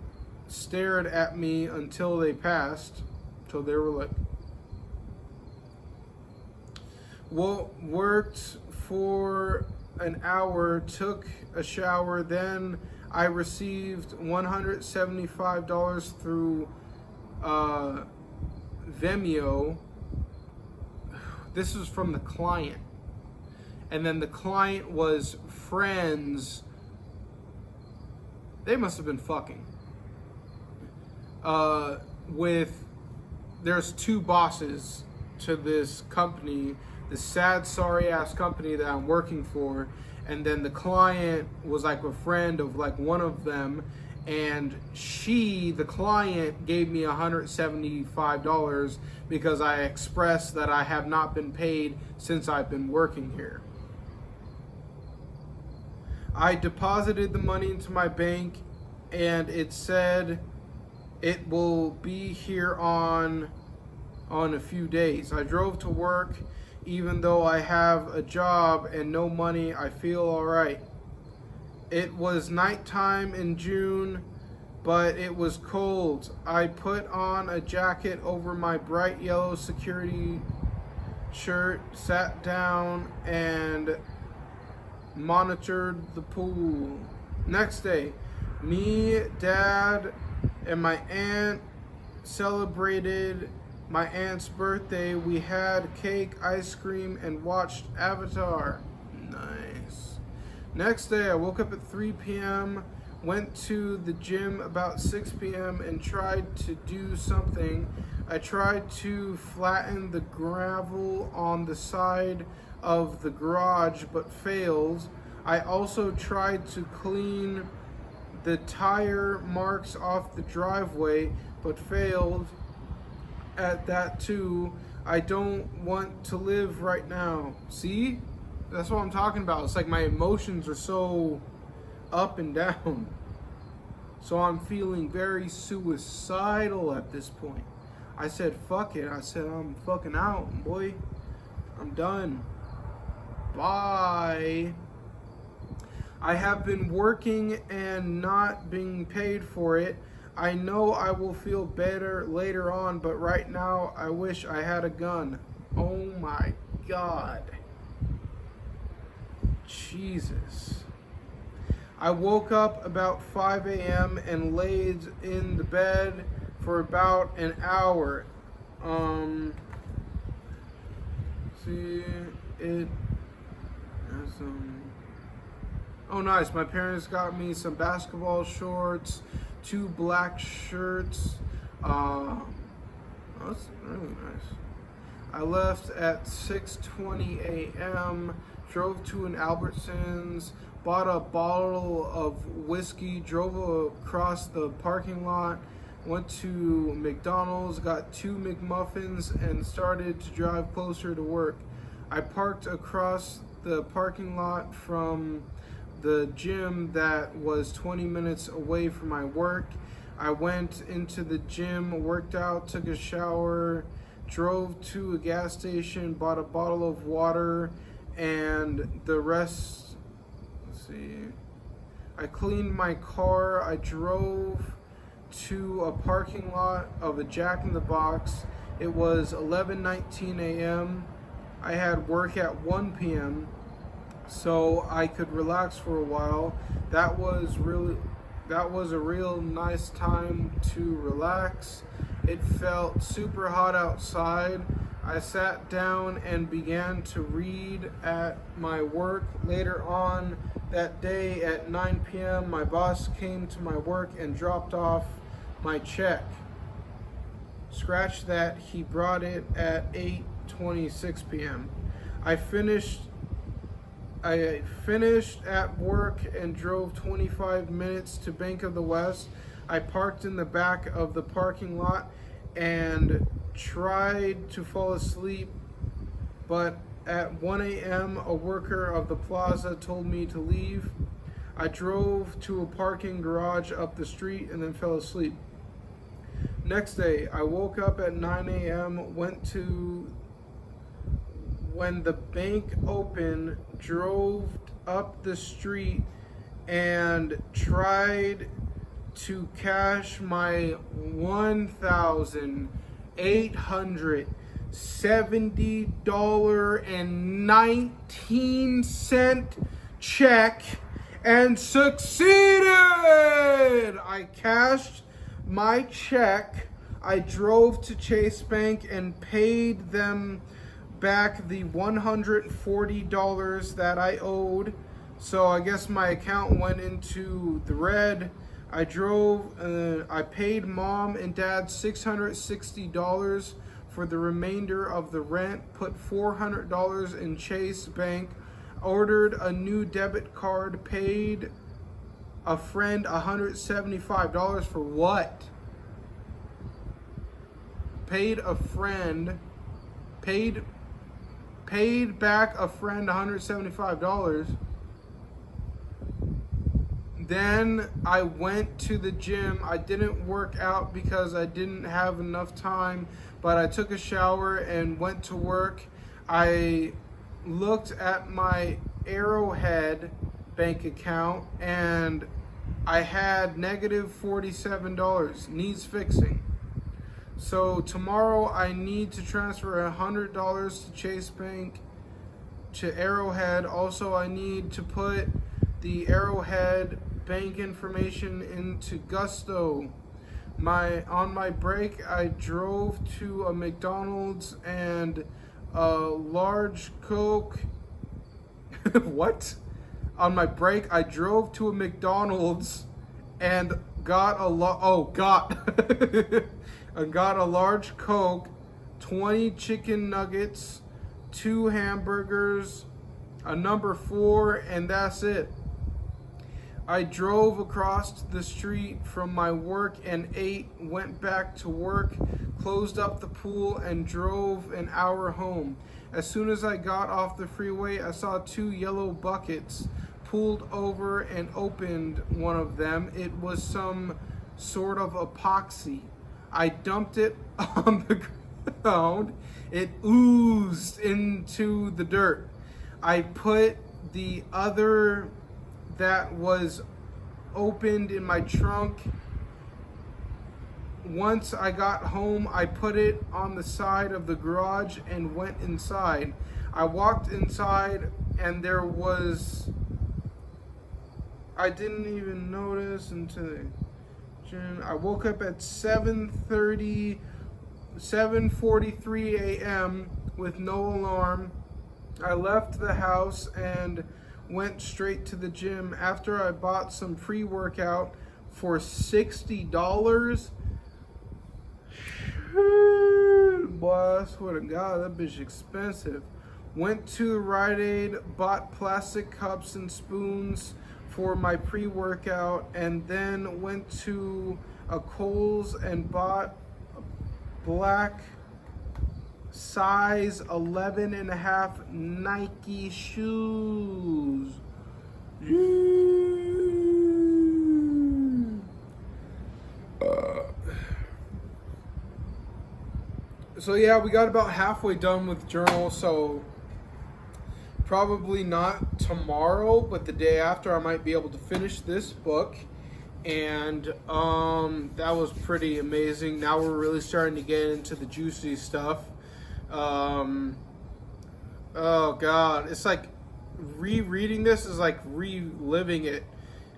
stared at me until they passed. So they were like, worked for an hour, took a shower, then I received $175 through Vimeo. This was from the client. And then the client was friends. They must have been fucking. There's two bosses to this company, this sad, sorry ass company that I'm working for. And then the client was like a friend of like one of them. And the client, gave me $175 because I expressed that I have not been paid since I've been working here. I deposited the money into my bank and it said it will be here on a few days. I drove to work. Even though I have a job and no money, I feel all right. It was nighttime in June, but it was cold. I put on a jacket over my bright yellow security shirt, sat down, and monitored the pool. Next day, me, Dad, and my aunt celebrated my aunt's birthday. We had cake, ice cream, and watched Avatar. Nice. Next day, I woke up at 3 p.m., went to the gym about 6 p.m. and tried to do something. I tried to flatten the gravel on the side of the garage but failed. I also tried to clean the tire marks off the driveway but failed at that too. I don't want to live right now. See? That's what I'm talking about. It's like my emotions are so up and down. So I'm feeling very suicidal at this point. I said, fuck it. I said, I'm fucking out, boy. I'm done. Bye. I have been working and not being paid for it. I know I will feel better later on, but right now I wish I had a gun. Oh my God. Jesus. I woke up about 5 a.m. and laid in the bed for about an hour. See, it has oh, nice. My parents got me some basketball shorts, 2 black shirts. That's really nice. I left at 6:20 a.m., drove to an Albertsons, bought a bottle of whiskey, drove across the parking lot, went to McDonald's, got 2 McMuffins, and started to drive closer to work. I parked across the parking lot from the gym that was 20 minutes away from my work. I went into the gym, worked out, took a shower, drove to a gas station, bought a bottle of water, and the rest, let's see. I cleaned my car. I drove to a parking lot of a Jack in the Box. It was 11:19 a.m. I had work at 1 p.m. so I could relax for a while. That was a real nice time to relax. It felt super hot outside. I sat down and began to read at my work. Later on that day at 9 p.m., my boss came to my work and dropped off my check. Scratch that. He brought it at 8:26 p.m. I finished at work and drove 25 minutes to Bank of the West. I parked in the back of the parking lot and tried to fall asleep, but at 1 a.m. a worker of the plaza told me to leave. I drove to a parking garage up the street and then fell asleep. Next day, I woke up at 9 a.m., when the bank opened, drove up the street and tried to cash my $1,070.19 check and succeeded. I cashed my check. I drove to Chase Bank and paid them back the $140 that I owed. So I guess my account went into the red. I paid mom and dad $660 for the remainder of the rent, put $400 in Chase Bank, ordered a new debit card, paid a friend $175 for what? Paid back a friend $175. Then I went to the gym. I didn't work out because I didn't have enough time, but I took a shower and went to work. I looked at my Arrowhead bank account and I had negative $47, needs fixing. So tomorrow I need to transfer $100 to Chase Bank to Arrowhead. Also, I need to put the Arrowhead bank information into Gusto. On my break, I drove to a McDonald's and a large Coke. What? On my break, I drove to a McDonald's and got a large Coke, 20 chicken nuggets, 2 hamburgers, a number 4, and that's it. I drove across the street from my work and ate, went back to work, closed up the pool, and drove an hour home. As soon as I got off the freeway, I saw 2 yellow buckets, pulled over and opened one of them. It was some sort of epoxy. I dumped it on the ground. It oozed into the dirt. I put the other that was opened in my trunk. Once I got home, I put it on the side of the garage and went inside. I walked inside and I didn't even notice until I woke up at 7:43 a.m. with no alarm. I left the house and went straight to the gym. After I bought some pre-workout for $60. Boy, I swear to God, that bitch expensive. Went to Rite Aid, bought plastic cups and spoons for my pre-workout, and then went to a Kohl's and bought black size 11.5 Nike shoes. So yeah, we got about halfway done with journal, so probably not tomorrow, but the day after I might be able to finish this book. And that was pretty amazing. Now we're really starting to get into the juicy stuff. Oh God, it's like rereading this is like reliving it,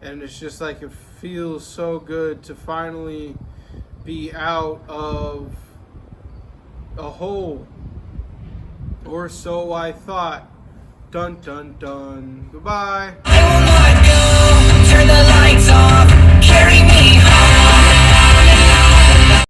and it's just like it feels so good to finally be out of a hole, or so I thought. Dun dun dun. Goodbye. I will not go. Turn the lights off. Carry me.